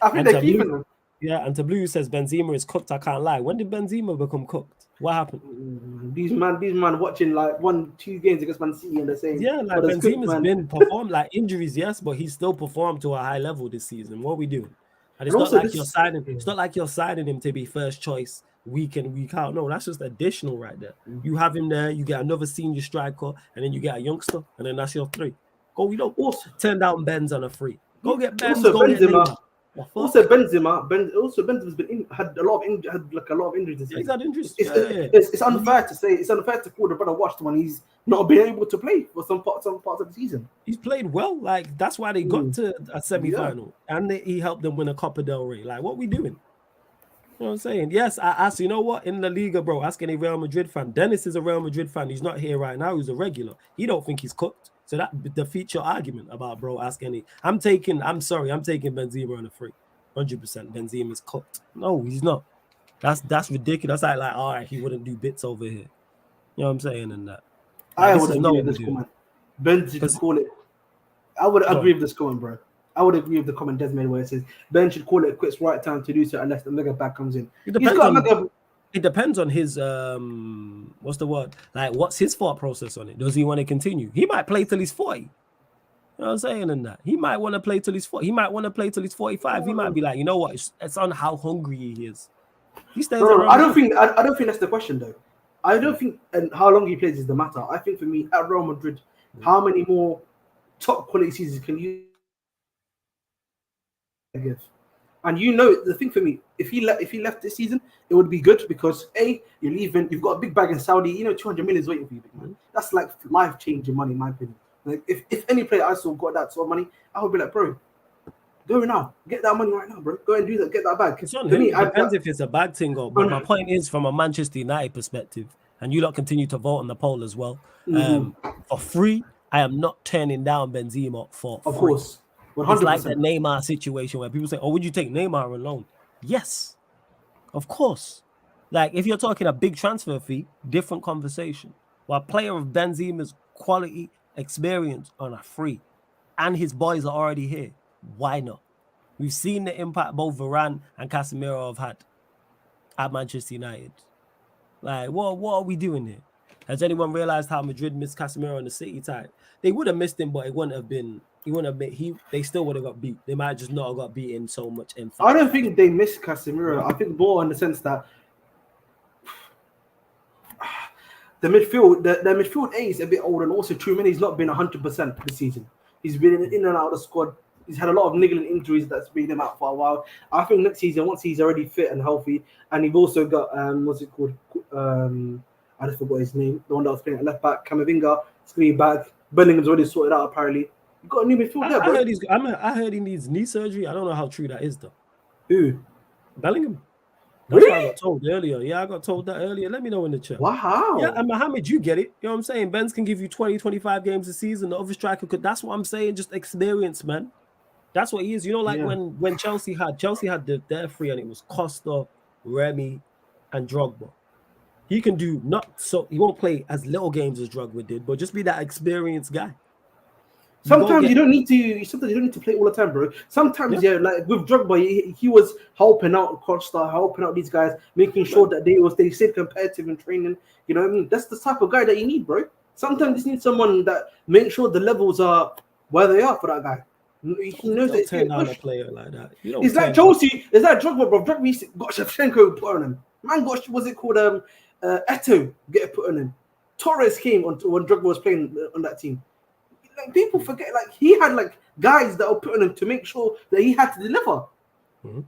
I think they're keeping him. Yeah, and Tablu says Benzema is cooked. I can't lie. When did Benzema become cooked? What happened? These man watching like 1-2 games against Man City and they're saying, yeah, like Benzema's been performed, like injuries, yes, but he's still performed to a high level this season. What are we doing? And it's not like you're signing. It's not like you're signing him to be first choice week in, week out. No, that's just additional right there. You have him there. You get another senior striker, and then you get a youngster, and then that's your 3. Go, you don't also turn down Benz on a free. Go get Benz. Also, go Benzema. Get Also, Benzema's been had a lot of injuries this season. He's had injuries. It's unfair to say. It's unfair to call the brother washed when he's not been able to play for some parts of the season. He's played well. Like that's why they got to a semi-final, and he helped them win a Copa del Rey. Like, what we doing? You know what I'm saying? Yes, I asked. You know what? In La Liga, bro, ask any Real Madrid fan. Dennis is a Real Madrid fan. He's not here right now. He's a regular. He don't think he's cooked. So that defeats your argument about, bro, ask any. I'm taking Benzema on a free. 100%. Benzema is cooked. No, he's not. That's ridiculous. That's like, all right, he wouldn't do bits over here. You know what I'm saying? And that. Like, I would agree with this comment. Ben should call it. I would agree with this comment, bro. I would agree with the comment Desmond where it says Ben should call it quits right time to do so unless the mega back comes in. It depends on his what's the word? Like, what's his thought process on it? Does he want to continue? He might play till he's 40. You know what I'm saying? And that he might want to play till he's 40. He might want to play till he's 45. He might be like, you know what? It's on how hungry he is. He stays. No, I don't think that's the question though. I don't think and how long he plays is the matter. I think for me at Real Madrid, how many more top quality seasons can you give? And you know the thing for me, if he left this season, it would be good because you're leaving, you've got a big bag in Saudi, 200 million is waiting for you, big man. That's like life changing money, in my opinion. Like if any player I saw got that sort of money, I would be like, bro, go now, get that money right now, bro. Go and do that, get that bag. It's on him. It depends if it's a bad thing or. But my point is, from a Manchester United perspective, and you lot continue to vote on the poll as well. For free, I am not turning down Benzema for free. Of course. 100%. It's like the Neymar situation where people say, oh, would you take Neymar on loan? Yes, of course. Like, if you're talking a big transfer fee, different conversation. While a player of Benzema's quality, experience on a free, and his boys are already here, why not? We've seen the impact both Varane and Casemiro have had at Manchester United. Like, what are we doing here? Has anyone realized how Madrid missed Casemiro in the City tie? They would have missed him, but it wouldn't have been. They still would have got beat. They might just not have got beaten so much. I don't think they missed Casemiro. I think more in the sense that the midfield A is a bit old, and also Tchouameni's not been 100% this season. He's been in and out of the squad. He's had a lot of niggling injuries that's been him out for a while. I think next season, once he's already fit and healthy, and you've also got what's it called? I just forgot his name. The one that was playing at left back, Camavinga, is going to be back. Bellingham's already sorted out apparently. You got a new midfield there, bro. I heard he needs knee surgery. I don't know how true that is though. Who? Bellingham. That's what I got told earlier. Yeah, I got told that earlier. Let me know in the chat. Wow. Yeah, and Mohamed, you get it. You know what I'm saying? Benz can give you 20, 25 games a season. The other striker could. That's what I'm saying. Just experience, man. That's what he is. You know, like when Chelsea had their three, and it was Costa, Remy, and Drogba. He can do he won't play as little games as Drogba did, but just be that experienced guy. Sometimes you don't need to play all the time, bro. Sometimes, like with Drogba, he was helping out Costa, helping out these guys, making sure that they stayed competitive in training. You know what I mean? That's the type of guy that you need, bro. Sometimes you need someone that makes sure the levels are where they are for that guy. He knows that turn down a player like that. It's like Chelsea. It's like Drogba, bro. Drogba got Shevchenko put on him. Man got what's it called? Eto get put on him. Torres came on when Drogba was playing on that team. Like people forget, like he had like guys that were put on him to make sure that he had to deliver. Mm-hmm.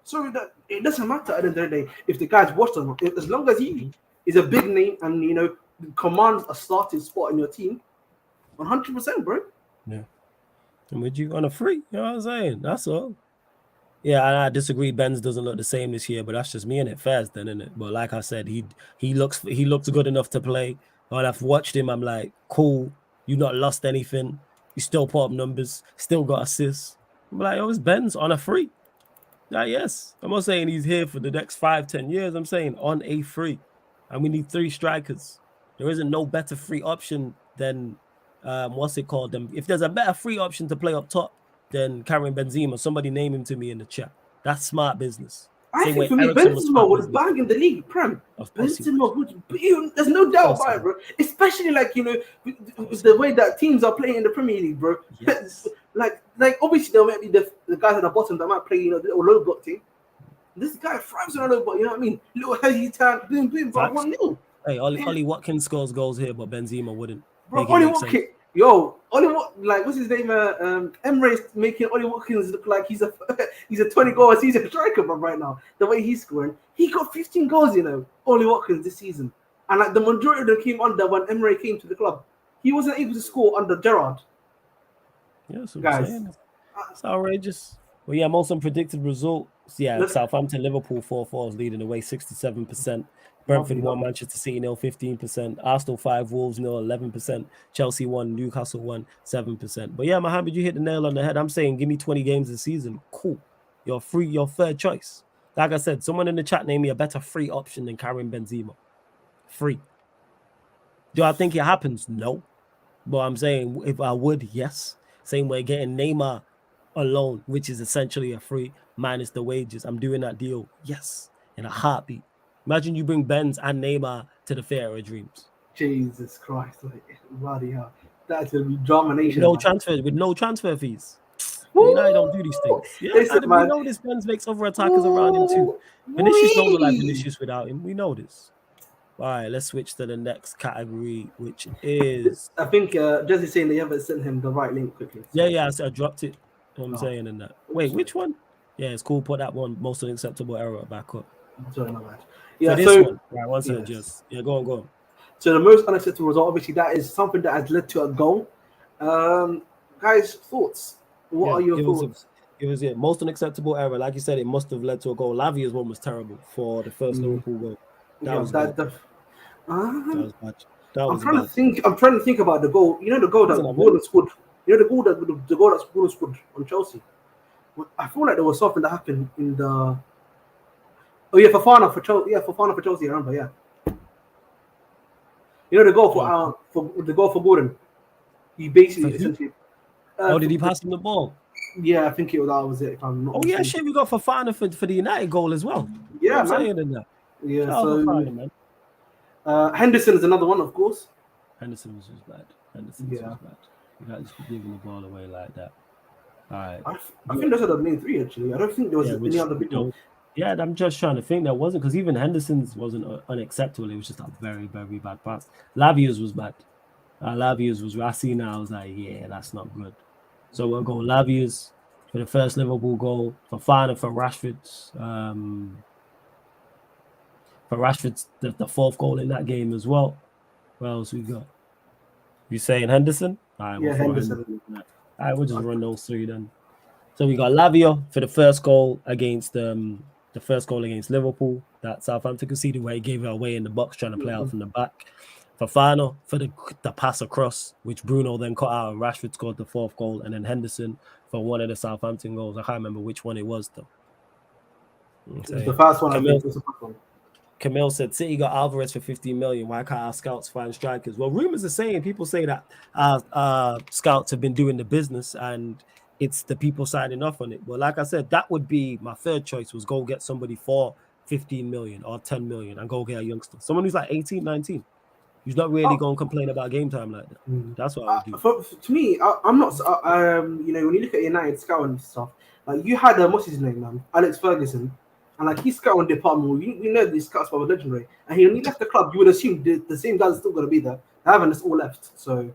So that it doesn't matter at the end of the day if the guy's washed or not. As long as he is a big name and commands a starting spot in your team, 100%, bro. Yeah. I'm with you on a free. You know what I'm saying? That's all. Yeah, and I disagree. Benz doesn't look the same this year, but that's just me and it fairs then, isn't it? But like I said, he looks good enough to play. And I've watched him. I'm like, cool. You not lost anything. You still put up numbers. Still got assists. I'm like, oh, it's Benz on a free. Yes. I'm not saying he's here for the next 5-10 years. I'm saying on a free, and we need 3 strikers. There isn't no better free option than what's it called? If there's a better free option to play up top than Karim Benzema, somebody name him to me in the chat. That's smart business. I think for me, Benzema would bang in the league, Prem. Benzema would. There's no doubt about it, bro. Especially like with the way that teams are playing in the Premier League, bro. Yes. like obviously there might be the guys at the bottom that might play, the little low block team. This guy thrives on a low block. You know what I mean? Little heavy turn, boom, bro. 1-0. Hey, Ollie Watkins scores goals here, but Benzema wouldn't. Bro, Ollie Watkins. What's his name? Emre's making Ollie Watkins look like he's a 20-goal season striker, bro. Right now, the way he's scoring, he got 15 goals. Ollie Watkins this season, and like the majority of them came under when Emre came to the club. He wasn't able to score under Gerrard. Yeah, so guys, it's outrageous. Well, yeah, most unpredicted results. Yeah, Southampton, Liverpool 4-4 is leading away 67%. Brentford 1, Manchester City 0, 15%. Arsenal 5, Wolves 0, 11%. Chelsea 1, Newcastle 1, 7%. But yeah, Mohammed, you hit the nail on the head. I'm saying give me 20 games a season. Cool. You're free, your third choice. Like I said, someone in the chat named me a better free option than Karim Benzema. Free. Do I think it happens? No. But I'm saying if I would, yes. Same way getting Neymar alone, which is essentially a free minus the wages. I'm doing that deal. Yes. In a heartbeat. Imagine you bring Benz and Neymar to the Theatre of Dreams. Jesus Christ. Bloody hell. That's going to be domination. With no transfer fees. I don't do these things. Yeah, we know this Benz makes other attackers around him too. Vinicius don't look like Vinicius without him. We know this. All right, let's switch to the next category, which is... I think Jesse's saying they haven't sent him the right link quickly. So. Yeah, I dropped it. I'm saying in that. Wait, which one? Yeah, it's cool. Put that one, most unacceptable error, back up. Sorry, no bad. Yeah, so this one. Right, one second, just. Yeah, go on. So the most unacceptable result, obviously, that is something that has led to a goal. Guys, thoughts? What are your thoughts? It was most unacceptable error. Like you said, it must have led to a goal. Lavia's one was terrible for the first Liverpool goal. That was bad. I'm trying to think about the goal. The goal that Gordon scored. The goal that Gordon scored on Chelsea. I feel like there was something that happened in the. Oh yeah, Fofana for Chelsea. Yeah, Fofana for Chelsea. I remember. Yeah. The goal for Gordon. He basically essentially. Did he pass him the ball? Yeah, I think that was it. If I'm not. Yeah, shit. We got Fofana for the United goal as well. Yeah, man. Saying in that. Yeah. Fofana, man. Henderson is another one, of course. Henderson was bad. Was bad. You can't just be giving the ball away like that. All right. I think those are the main 3 actually. I don't think there was any other big one. Yeah, I'm just trying to think. There wasn't, because even Henderson's wasn't unacceptable. It was just a very, very bad pass. Lavia's was bad. Lavia's was Racine. I was like, yeah, that's not good. So we'll go Lavia's for the first Liverpool goal. Fofana for Rashford's. For Rashford's the 4th goal in that game as well. What else we got? You saying Henderson? All right, yeah, Henderson. All right, we'll just run those 3 then. So we got Lavia for the first goal against Liverpool that Southampton conceded, where he gave it away in the box trying to play out from the back. Fofana for the pass across, which Bruno then cut out and Rashford scored the 4th goal, and then Henderson for one of the Southampton goals. I can't remember which one it was though. It was the first one. I think it was the first one. Camille said City got Alvarez for 15 million. Why can't our scouts find strikers? Well, rumors are saying, people say that our scouts have been doing the business and it's the people signing off on it. But like I said, that would be my third choice, was go get somebody for 15 million or 10 million and go get a youngster. Someone who's like 18, 19. Who's not really going to complain about game time like that. That's what I would do. To me, I'm not, when you look at United scouting and stuff, like you had, what's his name, man? Alex Ferguson. And like his scouting department, we know these scouts are legendary. And when he left the club, you would assume the same guys are still going to be there. They haven't, it's all left. So,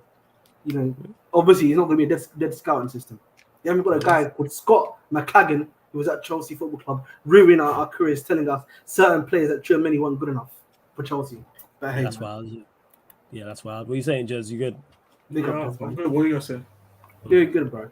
obviously, it's not going to be a dead scouting system. You haven't got a guy called Scott McCagan, who was at Chelsea Football Club, ruining our careers, telling us certain players that Germany weren't good enough for Chelsea. But hey, that's wild. Yeah, that's wild. What are you saying, Jez? You good? Big up, I'm good. What are you going to say? Good, bro.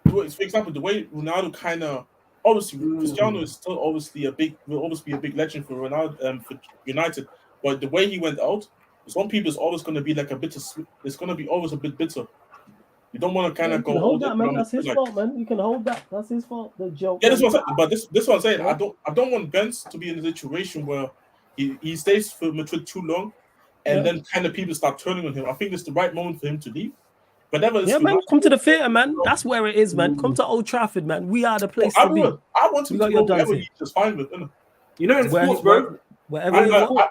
for example, the way Ronaldo kind of obviously Cristiano is still obviously will always be a big legend for Ronaldo, for United. But the way he went out, some people is always going to be like a bitter. It's going to be always a bit bitter. You don't want to kind of go hold that, man. That's his fault, man. You can hold that. That's his fault. The joke. Yeah, this was. But this what I'm saying. Yeah. I don't want Benz to be in a situation where he stays for Madrid too long, and then kind of people start turning on him. I think it's the right moment for him to leave. Whenever man, come to the theatre, man. That's where it is, man. Come to Old Trafford, man. We are the place to be. I want him to go wherever he's just fine with. You know, in sports, bro. Wherever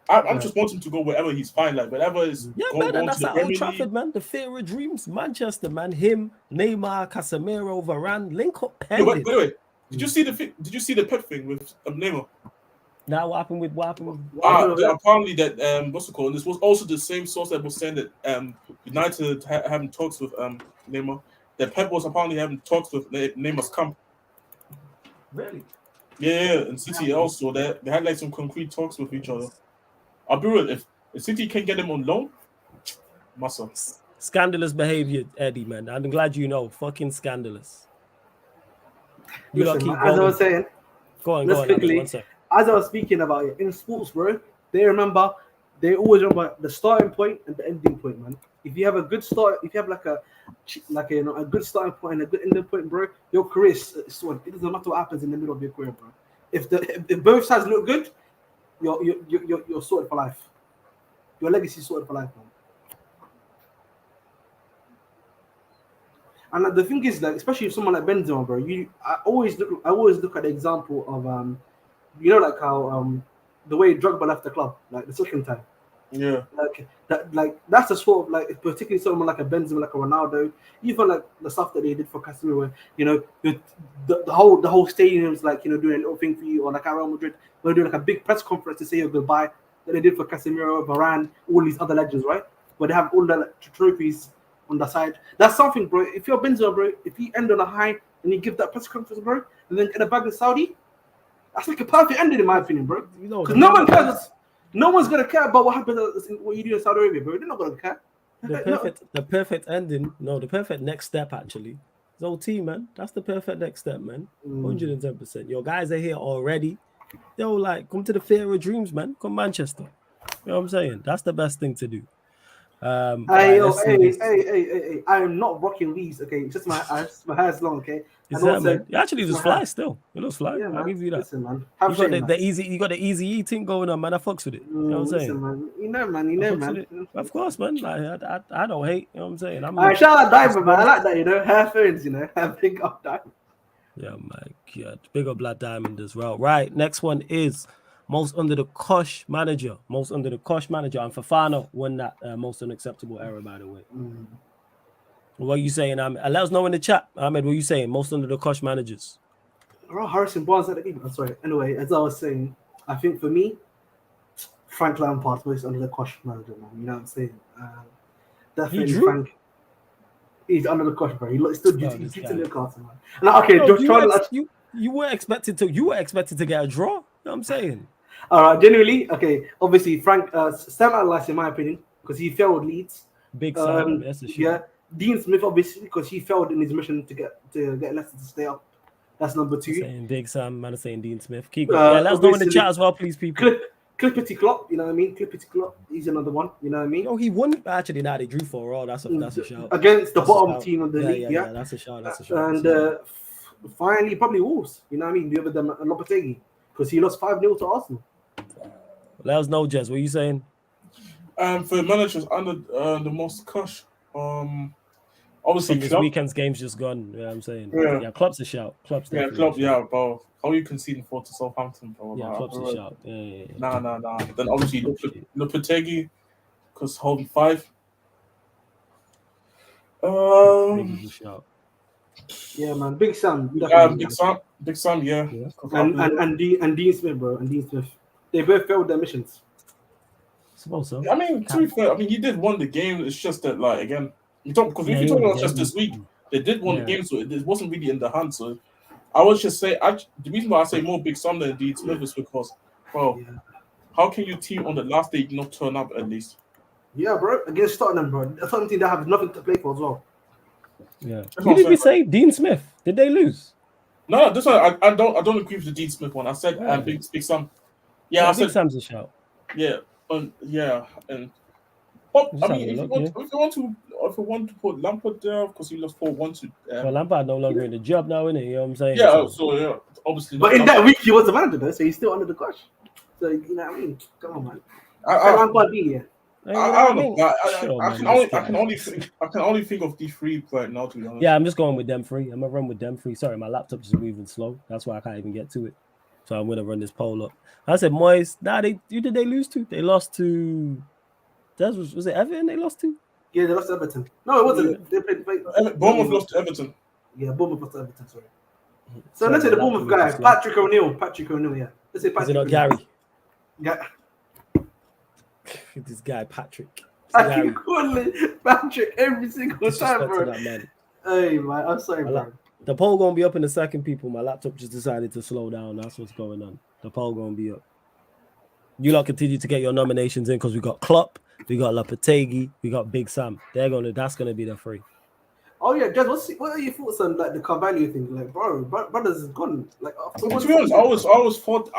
I'm just wanting to go wherever he's fine, like whatever is. Yeah, man, that's at Old Trafford, man. The theatre of dreams, Manchester, man. Him, Neymar, Casemiro, Varane, link up. Wait. Did you see the Pep thing with Neymar? Now what happened with apparently that what's it called? This was also the same source that was saying that United having talks with Neymar. That Pep was apparently having talks with Neymar's camp. Really? Yeah, and City also they had like some concrete talks with each other. I'll be real, if City can get him on loan, muscle. Scandalous behavior, Eddie, man. I'm glad you know. Fucking scandalous. Listen, as I was saying, go on, quickly. As I was speaking about it, in sports, bro, they always remember the starting point and the ending point, man. If you have a good start, if you have a good starting point and a good ending point, bro, your career is sorted. It doesn't matter what happens in the middle of your career, bro. If both sides look good, you're sorted for life. Your legacy is sorted for life, man. And the thing is, like, especially if someone like Benzema, bro, I always look at the example of like how the way Drogba left the club, like the second time. Yeah. That's the sort of like, particularly someone like a Benzema, like a Ronaldo, even like the stuff that they did for Casemiro, the whole stadium's like, doing a little thing for you, or like at Real Madrid, they're doing like a big press conference to say your goodbye that they did for Casemiro, Varane, all these other legends, right? But they have all the trophies on the side. That's something, bro. If you're Benzema, bro, if you end on a high and you give that press conference, bro, and then get a bag in Saudi, that's like a perfect ending in my opinion, bro. Because no one cares. No one's gonna care about what happens. What you do in Saudi Arabia, bro. They're not gonna care. The perfect ending. No, the perfect next step actually. It's OT, man. That's the perfect next step, man. 110%. Your guys are here already. Yo, like, come to the theatre of dreams, man. Come Manchester. You know what I'm saying? That's the best thing to do. Hey, I am not rocking these, okay? It's just my hair's long, okay? Is that, man? You actually just fly still. It looks fly. Yeah, I'll give you that. Listen, man. You got the easy eating going on, man. I fucks with it. You know what I'm saying? Man. You know, man. Of course, man. Like, I don't hate. You know what I'm saying? Shout out Diamond, man. I like that, hair phones, Big up Diamond. Yeah, my God. Big up Black Diamond as well. Right. Next one is most under the Kosh manager. And Fafana won that most unacceptable error, by the way. What are you saying, Ahmed? Let us know in the chat, Ahmed. What are you saying? Most under the Kosh managers. Harrison Barnes at the game. I'm sorry. Anyway, as I was saying, I think for me, Frank Lampard's most under the Kosh manager, man. You know what I'm saying? Definitely Frank. He's under the Kosh, bro. He's still due to Newcastle, man. Now, okay, you were expected to get a draw. You know what I'm saying? All right, generally, okay. Obviously, Frank Sam Allardyce, in my opinion, because he failed Leeds. Big Sam, that's a shit. Yeah, Dean Smith, obviously, because he failed in his mission to get Leicester to stay up. That's number 2. Saying Big Sam, man, is saying Dean Smith. Keep going. Let us know in the chat as well, please, people. Clippity Klopp, you know what I mean? Clippity Klopp, he's another one, you know what I mean? Oh, he won. Actually, now they drew 4-4. That's a shout. Against the bottom team of the league, yeah. That's a shout. And finally, probably Wolves, you know what I mean? The other than Lopetegui, because he lost 5-0 to Arsenal. Let us know, Jez. What are you saying? For managers under the most Kosh, obviously this weekend's game's just gone. You know what I'm saying? Yeah, Klopp's a shout. Klopp, bro. How are you conceding 4 to Southampton, bro? Yeah, Klopp's a shout. Yeah. Nah. Then obviously Lopetegui, because holding 5. Shout. Yeah, man. Big Sam. Big Sam, yeah. And Dean Smith, bro. And Dean Smith. They both failed their missions. I suppose so. I mean, to be fair, he did won the game. It's just that, like, again, if you're talking about just this week, they did won the game, so it wasn't really in the hand. So I would just say, the reason why I say more Big Sam than Dean Smith is because, bro, how can your team on the last day not turn up at least? Yeah, bro, against Tottenham, bro. That's something that have nothing to play for as well. Yeah. Who did we say? Dean Smith. Did they lose? No, this one I don't agree with the Dean Smith one. I said Big Sam. Yeah, I Big said Sam's a shout. yeah, and but Just I have mean, a if look, you want to put Lampard there because he lost 4-1 to Well, Lampard no longer in the job now, innit? You know what I'm saying? yeah, So, so yeah, obviously But not in that week, he was the manager, though, so he's still under the cosh. So, you know what I mean? Come on, man. Lampard be here. you know I what don't know. mean? I Sure, I man, can let's only skip this. I can only think of these three right now, to be honest. Yeah, I'm just going with them three. I'm gonna run with them three. Sorry, my laptop's just moving slow. That's why I can't even get to it. So I'm gonna run this poll up. I said Moyes. Nah, who did they lose to? They lost to. Was it Everton? They lost to. Yeah, they lost to Everton. No, it wasn't. They played. Bournemouth lost to Everton. Yeah, Bournemouth lost to Everton. Sorry. So Sorry, let's say my the laptop Bournemouth was guy, just slow. Patrick O'Neill. Patrick O'Neill, yeah. Let's say Is Patrick it not O'Neill. Gary? Yeah. This guy Patrick. I keep calling Patrick every single time, Disrespect to bro. that man. Hey, man, I'm sorry, bro. The poll gonna be up in a second, people. My laptop just decided to slow down. That's what's going on. The poll gonna be up. You lot continue to get your nominations in because we got Klopp, we got Lopetegui, we got Big Sam. That's gonna be the three. Oh yeah, Jez, what are your thoughts on like the Carvalho thing? Like, bro, brothers is gone. Like, after To be honest, I always thought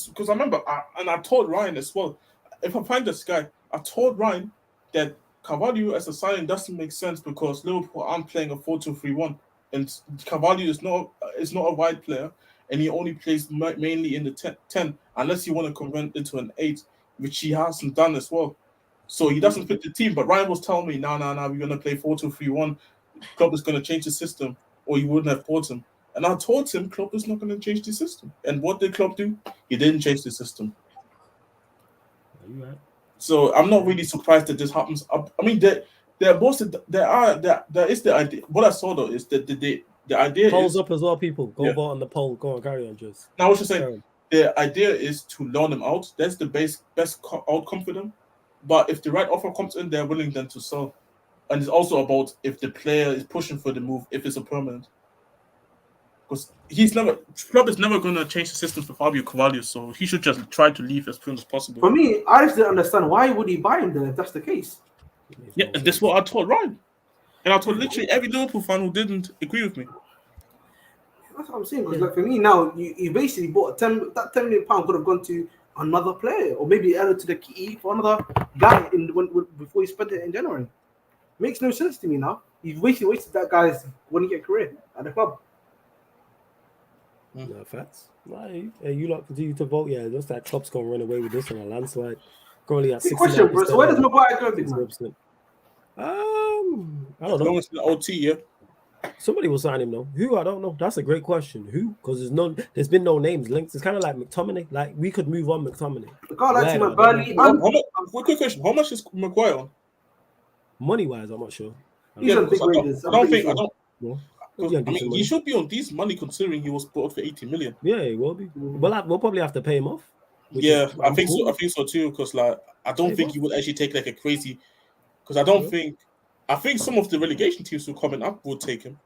because I remember and I told Ryan as well. If I find this guy, I told Ryan that Carvalho as a signing doesn't make sense because Liverpool aren't playing a 4-2-3-1, and Carvalho is not a wide player, and he only plays mainly in the 10 unless you want to convert into an 8, which he hasn't done as well. So he doesn't fit the team. But Ryan was telling me, no, we're gonna play 4-2-3-1. Klopp is gonna change the system, or you wouldn't have bought him. And I told him Klopp is not gonna change the system. And what did Klopp do? He didn't change the system. Right. So I'm not really surprised that this happens. I mean, there is the idea. What I saw though is that the idea Polls is up as well, people. Go vote on the poll. Go on, carry on, just. now. What you're saying? The idea is to loan them out. That's the best outcome for them. But if the right offer comes in, they're willing then to sell. And it's also about if the player is pushing for the move, if it's a permanent. Because Klopp is never going to change the system for Fabio Carvalho, so he should just try to leave as soon as possible. For me, I just didn't understand why would he buy him then if that's the case. Yeah, and that's what I told Ryan. And I told literally every Liverpool fan who didn't agree with me. That's what I'm saying. Because like for me now, you basically bought that £10 million could have gone to another player, or maybe added to the key for another guy before he spent it in January. Makes no sense to me now. You've wasted that guy's 1-year career at the club. No facts. Hey, you lot continue to vote. Yeah, it looks like Klopp's gonna run away with this on a landslide. Currently at 69%. Question, bro. So where does Maguire go, big man? I don't know. It's the OT, yeah. Somebody will sign him though. Who? I don't know. That's a great question. Who? Because there's been no names linked. It's kind of like McTominay. Like we could move on McTominay. I can't lie to you, Burnley. Quick question: how much is Maguire on? Money wise, I'm not sure. He's on big wages. I don't. No. I mean, he should be on these money considering he was bought for 80 million. Yeah, he will be. We'll probably have to pay him off. Yeah, I think so. I think so too. Because like, I don't think he would actually take like a crazy. Because I don't think. I think some of the relegation teams who are coming up would take him,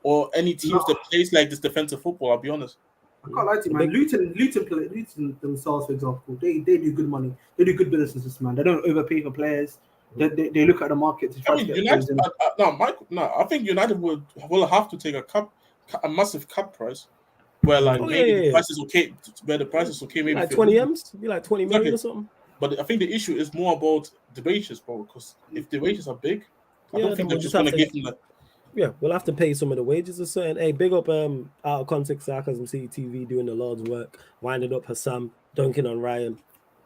or any teams that plays like this defensive football. I'll be honest. I can't lie to you, man. Luton themselves, for example, they do good money. They do good businesses, man. They don't overpay for players. They look at the market to try to get United. I think United will have to take a massive cap price, where like the price is okay. Where the price is okay, maybe like 20 M's, be like 20 million or something. But I think the issue is more about the wages, bro. Because if the wages are big, I don't think they're just gonna give them that. Yeah, we'll have to pay some of the wages or something. Hey, big up out of context Sarcasm CTV doing the Lord's work, winding up Hassam, dunking on Ryan.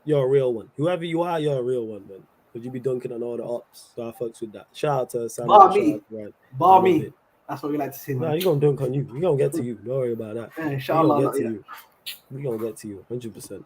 You're a real one. Whoever you are, you're a real one, man. Would you be dunking on all the ops? So I fucks with that. Shout out to Sam. Bar me. That's what we like to say, man. Nah, you're gonna dunk on you. We're gonna get to you. Don't worry about that. Yeah, inshallah. We're gonna get to you 100%.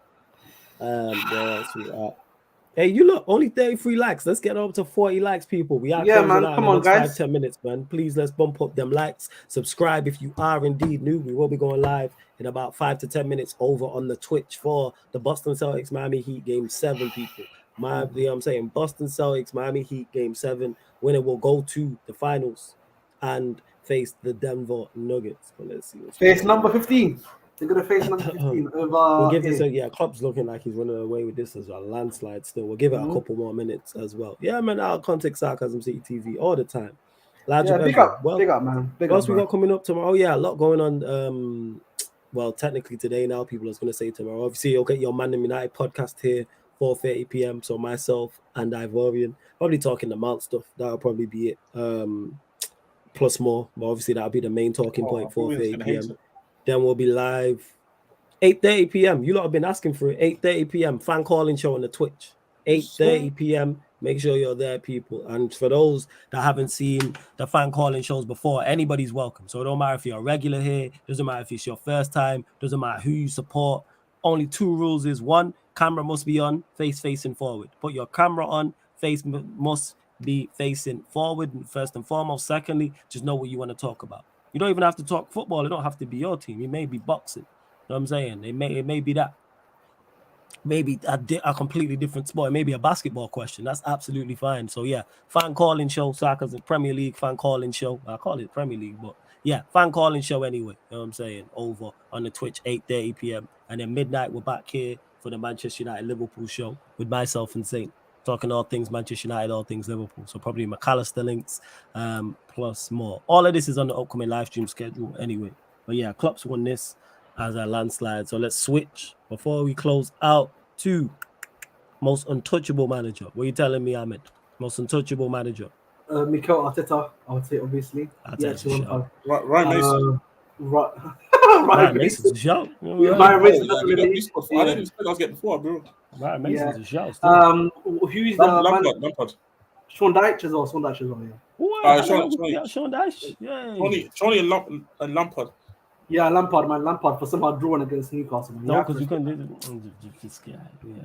Hey, you look, only 33 likes. Let's get up to 40 likes, people. We are man. Come on, guys. 5-10 minutes, man. Please, let's bump up them likes. Subscribe if you are indeed new. We will be going live in about 5 to 10 minutes over on the Twitch for the Boston Celtics Miami Heat Game 7, people. I'm saying Boston Celtics Miami Heat Game 7. Winner will go to the finals and face the Denver Nuggets. But let's see. Face number 15. They're gonna face number 15 over. We'll give this Klopp's looking like he's running away with this as a landslide still. We'll give it a couple more minutes as well. Yeah, man, our context Sarcasm CTV all the time. Large of big everyone. up, Well, big up, man. Big what up, else we bro. got coming up tomorrow? Oh yeah, a lot going on. Well, technically today now, people are going to say tomorrow. Obviously, you'll get your Man United podcast here, 4:30 p.m. So myself and Ivorian probably talking the Mount stuff. That'll probably be it. Plus more, but obviously that'll be the main talking point. 4:30 p.m. Then we'll be live 8:30 p.m. You lot have been asking for it. 8:30 p.m. fan calling show on the Twitch. 8:30 p.m. Make sure you're there, people. And for those that haven't seen the fan calling shows before, anybody's welcome. So it don't matter if you're a regular here, doesn't matter if it's your first time, doesn't matter who you support. Only 2 rules is: 1, camera must be on, face facing forward. Put your camera on, face must be facing forward first and foremost. Secondly, just know what you want to talk about. You don't even have to talk football. It don't have to be your team. It may be boxing. You know what I'm saying? It may be that. Maybe a completely different sport. It may be a basketball question. That's absolutely fine. So yeah, fan calling show, Sarcasm Premier League fan calling show. I call it Premier League, but yeah, fan calling show anyway. You know what I'm saying? Over on the Twitch, 8:30 p.m. And then midnight, we're back here for the Manchester United Liverpool show with myself and Saint, talking all things Manchester United, all things Liverpool. So probably McAllister links, plus more. All of this is on the upcoming live stream schedule anyway. But yeah, Klopp's won this as a landslide. So let's switch before we close out to most untouchable manager. What are you telling me, Ahmed? Most untouchable manager. Mikel Arteta, I would say, obviously. Ryan Mason. Ryan Mason's a shout. Yeah, Ryan Mason, definitely. I didn't expect I was getting 4, bro. Ryan Mason's a shout. Who's the Lampard. Sean Dyche as well. Sean Dyche as well, yeah. Sean Dyche. Yeah. Tony and Lampard. Yeah, Lampard, man. Lampard for somehow drawing against Newcastle. Man. No, because you couldn't do this guy. Yeah.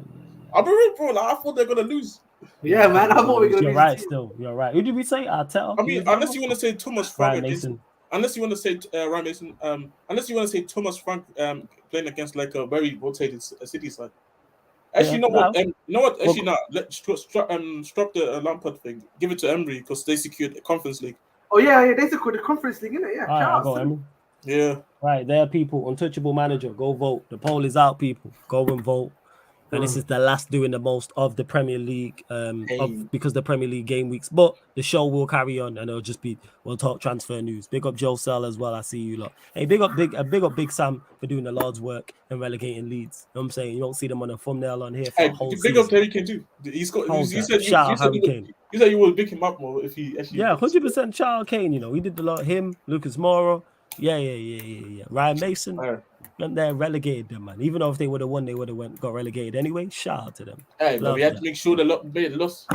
I'll be real, bro. Like, I thought they're gonna lose. Yeah, man. I thought we were gonna lose. You're right, still. You're right. Who did we say? Arteta? I mean, unless you want to say Thomas Frank Mason. Unless you want to say Ryan Mason, unless you want to say Thomas Frank playing against like a very rotated City side. Actually, you know what? Actually, now let's struck the Lampard thing. Give it to Emery because they secured the Conference League. Oh yeah, they secured the Conference League, innit? Yeah. I'll go Emery. Yeah. Right, there, people. Untouchable manager. Go vote. The poll is out, people. Go and vote. And this is the last doing the most of the Premier League, because the Premier League game weeks. But the show will carry on, and it'll just be we'll talk transfer news. Big up Joe Sell as well. I see you lot. Hey, big up Big Sam for doing the Lord's work and relegating Leeds. You know what I'm saying? You don't see them on a thumbnail on here for a whole season. Big up Harry Kane too. You said you would pick him up more if he actually. Yeah, 100% Charles Kane. You know, he did a lot. Him, Lucas Moura. Yeah. Ryan Mason. And they're relegated them, man. Even though if they would have won, they would have got relegated anyway. Shout out to them. Hey, but we had to make sure the lost.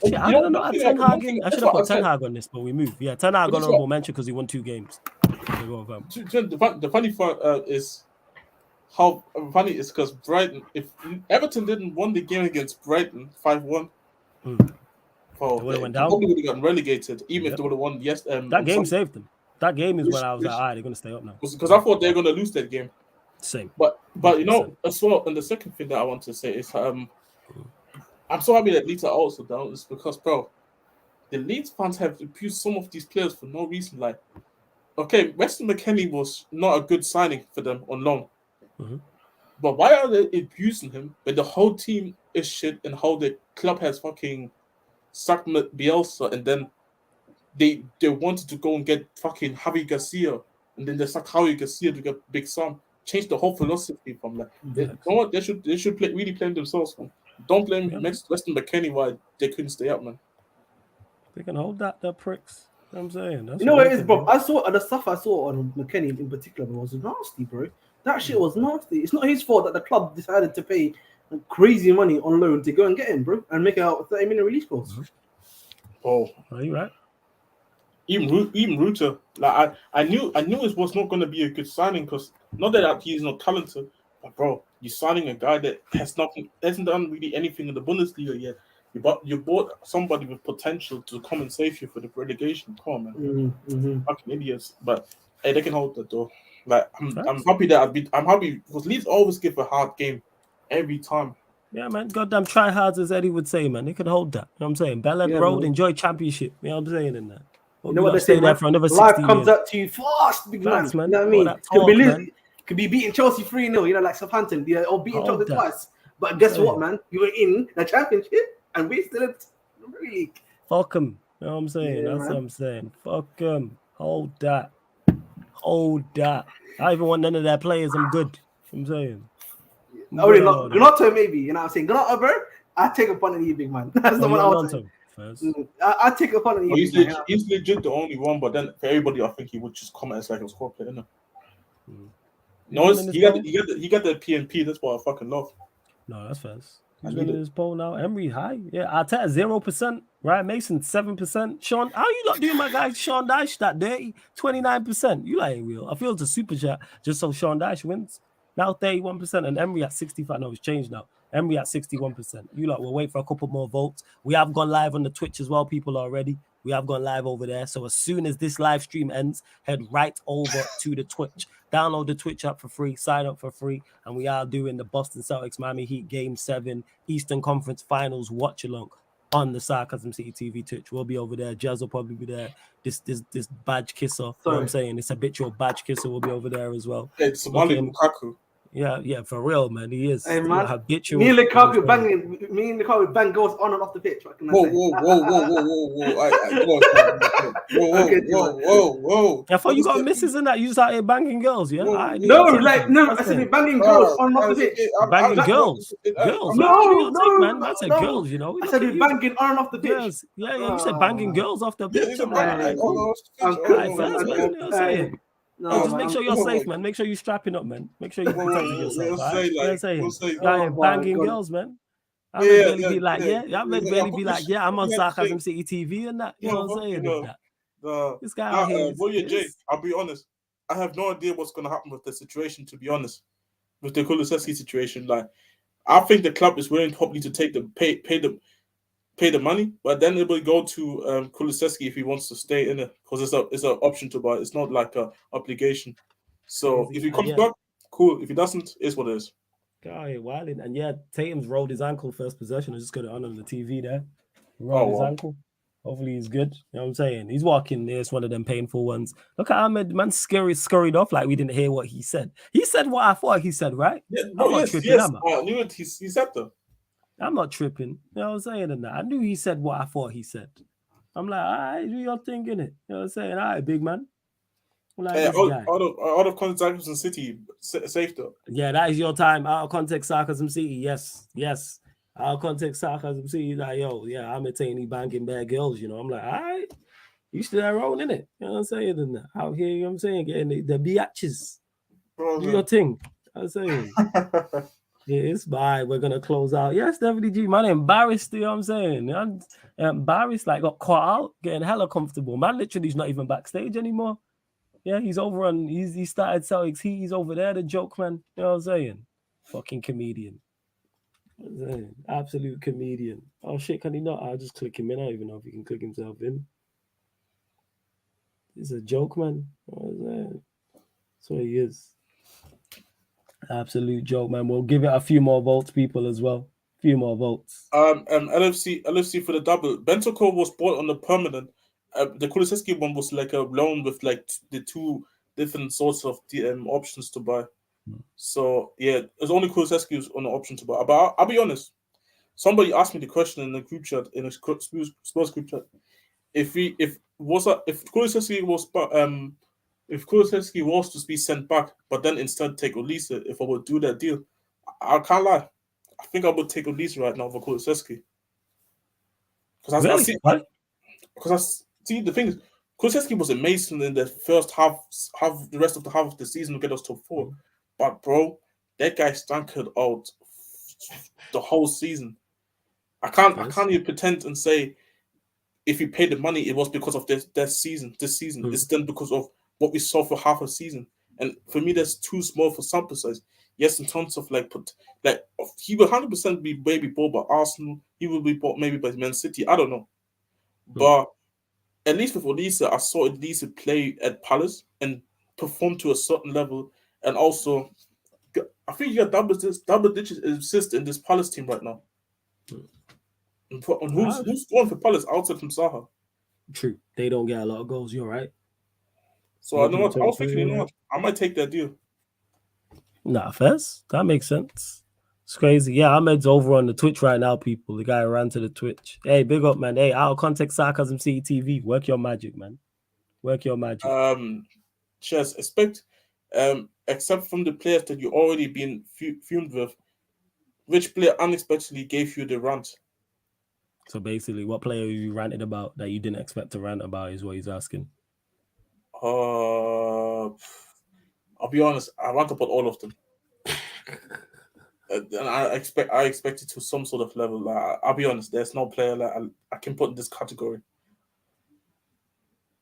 Yeah, I don't know. I should have put Ten Hag on this, but we moved. Yeah, Ten Hag got honorable mention because he won 2 games. The funny part is how funny is because Brighton. If Everton didn't win the game against Brighton 5-1, they would have went down. Probably would have gotten relegated, even if they would have won. Yes, that game saved them. That game is when I was like, all right, they're going to stay up now. Because I thought they were going to lose that game. Same. But you know, as well, and the second thing that I want to say is I'm so happy that Leeds are also down. Is because, bro, the Leeds fans have abused some of these players for no reason. Like, okay, Weston McKennie was not a good signing for them on loan. Mm-hmm. But why are they abusing him when the whole team is shit and how the club has fucking sucked Bielsa and then they wanted to go and get fucking Javi Garcia, and then they suck Javi Garcia to get Big Sam. Change the whole philosophy from that. You know what? They should really blame themselves. Man. Don't blame Weston McKennie why they couldn't stay up, man. They can hold that, the pricks. You know what I'm saying? That's what it is, bro. I saw the stuff I saw on McKennie in particular was nasty, bro. That shit was nasty. It's not his fault that the club decided to pay crazy money on loan to go and get him, bro, and make out 30-minute release clause. Oh, are you right? Even Ruter, like I knew it was not going to be a good signing because not that he's not talented, but bro, you're signing a guy that hasn't done really anything in the Bundesliga yet. You bought somebody with potential to come and save you for the relegation. Come on, man, fucking idiots. But hey, they can hold that door. Like I'm happy that I'm happy because Leeds always give a hard game every time. Yeah, man. Goddamn try hards, as Eddie would say, man. They could hold that. You know what I'm saying? Bellend Road, enjoy championship. You know what I'm saying in that. You know what they say, man? For another life comes up to you fast, big man. You know what I mean? Could be beating Chelsea 3-0, you know, like Southampton, or beating Chelsea twice. But guess what, man? You were in the championship and we still in the league. Fuck them. You know You know what I'm saying? Yeah, That's man. what I'm saying. Fuck them. Hold that. I don't even want none of their players. I'm good. You know what I'm saying. I'm Only good on all that. Gnotto maybe. You know what I'm saying? Gnotto, bro. I take upon an big man. That's the Oh, one you I want would say. Nonto first? I take upon an But big man. he's legit the only one, but then for everybody, I think he would just comment as like a squad player, innit? No, Winning this poll? he got the PNP. That's what I fucking love. No, that's fast. I Who's need winning it. this poll now? Emery high. Yeah, Arteta 0%. Ryan Mason 7%. Sean, how you not doing my guy Sean Dyche that dirty? 29%. You like real. I feel it's a super chat just so Sean Dyche wins. Now 31% and Emery at 65. No, it's changed now. Emery at 61%. You lot will wait for a couple more votes. We have gone live on the Twitch as well, people already. We have gone live over there. So as soon as this live stream ends, head right over to the Twitch. Download the Twitch app for free, sign up for free, and we are doing the Boston Celtics Miami Heat Game 7 Eastern Conference Finals watch along on the Sarcasm City TV Twitch. We'll be over there. Jazz will probably be there. This badge kisser, you know what I'm saying? This habitual badge kisser will be over there as well. It's Somali Lukaku. Yeah, for real, man. He is. Hey, man. Habitual. Me and Lukaku bang goals on and off the pitch. What can I say? Whoa. I thought you got misses in that. You was out here banging girls, yeah? I said we banging girls on and off the pitch. Banging girls. Girls. No, man. I said girls, you know. I said we banging on and off the pitch. Yes. Yeah, you said banging girls off the pitch. No, just make sure you're safe, man. Make sure you're strapping up, man. Make sure you're protecting yourself. Banging girls, man. I may barely be like, I'm on Sarcasm City TV and that. You know what I'm saying? This guy out here. Jay, I'll be honest. I have no idea what's going to happen with the situation, to be honest. With the Kulusevski situation. Like, I think the club is willing probably to take pay the money, but then it will go to Kulusevski if he wants to stay in it, because it's an option to buy. It's not like a obligation. So if he comes back, cool. If he doesn't, it's what it is. Guy wilding, and yeah, Tatum's rolled his ankle first possession. I just got it on the TV there. Rolled his ankle. Hopefully he's good. You know what I'm saying? He's walking there. It's one of them painful ones. Look at Ahmed, man, scurried off like we didn't hear what he said. He said what I thought he said, right? Yeah, I'm not tripping, I knew it. He said that. I'm not tripping. You know what I'm saying? And I knew he said what I thought he said. I'm like, all right, do your thing, innit? You know what I'm saying? All right, big man. Like out of context, Sarcasm City, safe though. Yeah, that is your time. Out of context, Sarcasm City. Yes. Out of context, Sarcasm City. Like, yo, yeah, I'm attaining banging bad girls. You know, I'm like, all right, you still there rolling, innit? You know what I'm saying? And out here, you know what I'm saying, getting the biatches. Do your thing. I'm saying. Yeah, it's bye. We're gonna close out. Yes, definitely, G. Man, embarrassed. You know what I'm saying? I'm embarrassed. Like, got caught out, getting hella comfortable. Man, literally, he's not even backstage anymore. Yeah, he's over on. He started Celtics. He's over there. The joke, man. You know what I'm saying? Fucking comedian. Absolute comedian. Oh shit, can he not? I'll just click him in. I don't even know if he can click himself in. He's a joke, man. That's what he is. Absolute joke, man. We'll give it a few more votes, people, as well. A few more votes. LFC for the double. Bentancur was bought on the permanent. The Kulusevski one was like a loan with like the two different sorts of options to buy. So yeah, there's only Kulusevski on the option to buy. But I'll be honest. Somebody asked me the question in the group chat, in a Spurs group chat. If Kulusevski was to be sent back, but then instead take Olise, if I would do that deal, I can't lie. I think I would take Olise right now for Kulusevski. Because I see the thing is, Kulusevski was amazing in the first half, the rest of the half of the season to get us top 4. But bro, that guy stank it out the whole season. I can't even pretend and say if you paid the money, it was because of this season. It's done because of what we saw for half a season. And for me, that's too small for sample size. Yes, in terms of he will 100% be maybe bought by Arsenal. He will be bought maybe by Man City. I don't know. But at least with Olise, I saw Olise play at Palace and perform to a certain level. And also, I think you got double digit assist in this Palace team right now. And who's going for Palace outside from Zaha? True. They don't get a lot of goals. You're right. So I know what I was thinking. I might take that deal. Nah, first that makes sense. It's crazy. Yeah, Ahmed's over on the Twitch right now, people. The guy ran to the Twitch. Hey, big up, man. Hey, out of context, Sarcasm CTV. Work your magic, man. Work your magic. Just expect, except from the players that you already been fumed with, which player unexpectedly gave you the rant? So basically, what player you ranted about that you didn't expect to rant about is what he's asking. I'll be honest, I rant about all of them. And I expect it to some sort of level. Like, I'll be honest, there's no player that I can put in this category.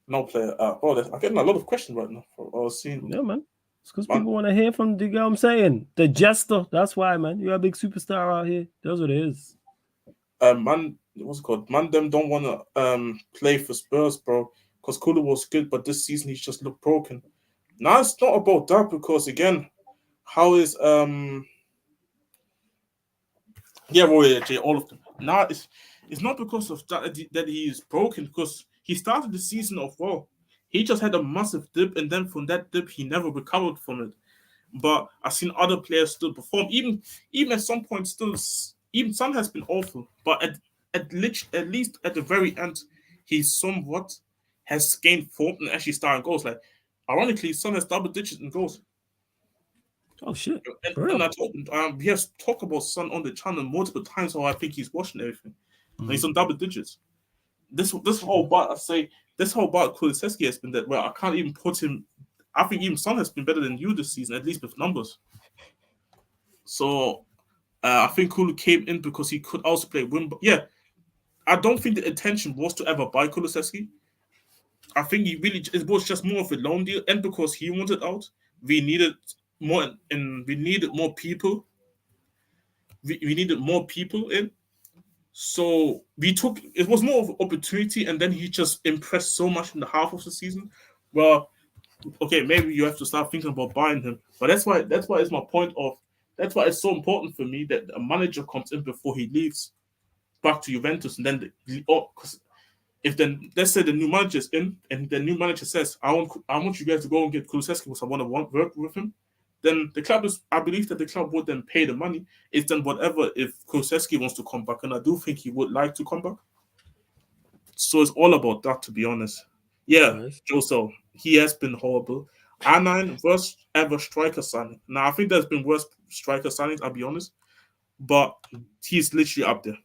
No player. I'm getting a lot of questions right now. I was seeing. Yeah, man. It's because people want to hear from the guy I'm saying. The jester. That's why, man. You're a big superstar out here. That's what it is. Man, what's it called? Man, them don't want to play for Spurs, bro. Because Kulu was good, but this season he's just looked broken. Now it's not about that because again, how is all of them. Now it's not because of that he is broken, because he started the season off well. He just had a massive dip, and then from that dip he never recovered from it. But I've seen other players still perform. Even at some point, still even Son has been awful. But at least at the very end, he somewhat has gained form and actually starting goals. Like ironically, Son has double digits in goals. Oh shit! And we have talked about Son on the channel multiple times. How I think he's watching everything. And he's on double digits. This whole part I say this whole part Kulusevski has been that well. I can't even put him. I think even Son has been better than you this season, at least with numbers. So I think Kulu came in because he could also play win. Yeah, I don't think the intention was to ever buy Kulusevski. I think it was just more of a loan deal, and because he wanted out, we needed more, and we needed more people. We needed more people in. So it was more of an opportunity, and then he just impressed so much in the half of the season. Well, okay, maybe you have to start thinking about buying him. But that's why it's my point of that's why it's so important for me that a manager comes in before he leaves back to Juventus, and then because if then let's say the new manager is in, and the new manager says, I want you guys to go and get Kulusevski because I want to work with him. Then I believe that the club would then pay the money. It's then whatever if Kulusevski wants to come back, and I do think he would like to come back. So it's all about that, to be honest. Yeah, Nice. Josel, he has been horrible. R9, worst ever striker signing. Now, I think there's been worse striker signings, I'll be honest. But he's literally up there.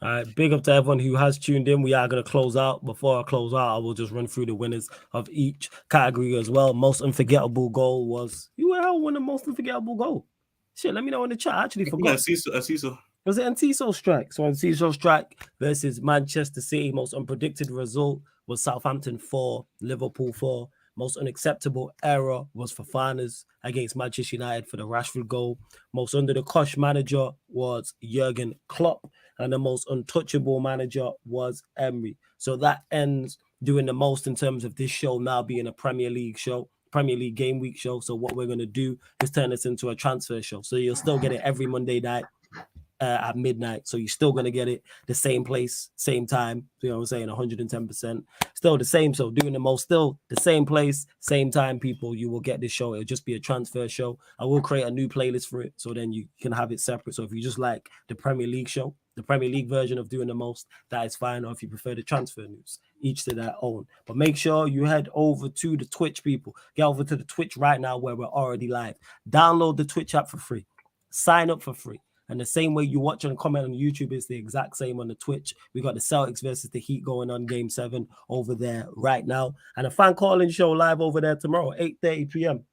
All right, big up to everyone who has tuned in. We are going to close out. Before I close out, I will just run through the winners of each category as well. Most unforgettable goal was... You won the most unforgettable goal. Shit, let me know in the chat. I actually forgot. Enciso. Was it Enciso strike? So Enciso strike versus Manchester City. Most unpredicted result was Southampton 4, Liverpool 4. Most unacceptable error was Fofana's against Manchester United for the Rashford goal. Most under the cosh manager was Jurgen Klopp. And the most untouchable manager was Emery. So that ends doing the most in terms of this show now being a Premier League show. Premier League game week show. So what we're going to do is turn this into a transfer show. So you'll still get it every Monday night at midnight. So you're still going to get it the same place, same time. You know what I'm saying? 110%. Still the same. So doing the most, still the same place, same time, people. You will get this show. It'll just be a transfer show. I will create a new playlist for it. So then you can have it separate. So if you just like the Premier League show, the Premier League version of doing the most, that is fine. Or if you prefer the transfer news, each to their own. But make sure you head over to the Twitch, people. Get over to the Twitch right now where we're already live. Download the Twitch app for free. Sign up for free. And the same way you watch and comment on YouTube is the exact same on the Twitch. We got the Celtics versus the Heat going on Game 7 over there right now. And a fan calling show live over there tomorrow, 8:30 p.m.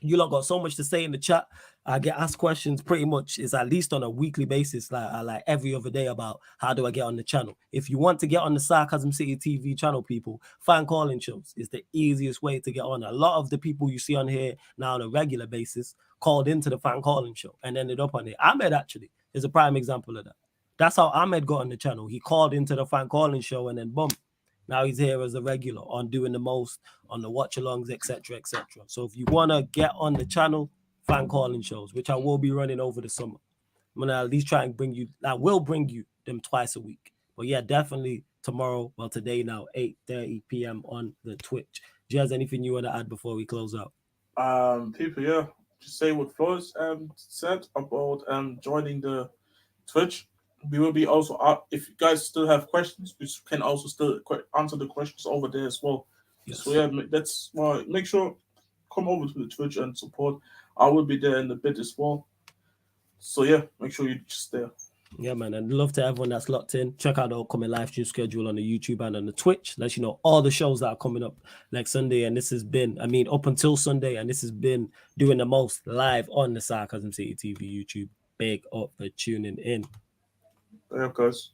You lot got so much to say in the chat. I get asked questions pretty much is at least on a weekly basis, like every other day, about how do I get on the channel. If you want to get on the Sarcasm City TV channel, people, fan calling shows is the easiest way to get on. A lot of the people you see on here now on a regular basis called into the fan calling show and ended up on it. Ahmed actually is a prime example of that. That's how Ahmed got on the channel. He called into the fan calling show and then boom. Now he's here as a regular on doing the most, on the watch-alongs, etc., etc. So if you want to get on the channel, fan calling shows, which I will be running over the summer. I'm going to at least try and I will bring you them twice a week. But yeah, definitely tomorrow, well, today now, 8:30 p.m. on the Twitch. Do you have anything you want to add before we close out? People, yeah. just say what Flores said about joining the Twitch. We will be also if you guys still have questions, we can also still answer the questions over there as well. Yes. So yeah, that's why make sure come over to the Twitch and support. I will be there in a bit as well. So yeah, make sure you're just there. Yeah, man, and love to everyone that's locked in. Check out the upcoming live stream schedule on the YouTube and on the Twitch. Let you know all the shows that are coming up next Sunday. And this has been, up until Sunday, and this has been Doing the Most live on the Sarcasm City TV YouTube. Big up for tuning in. Yeah, guys.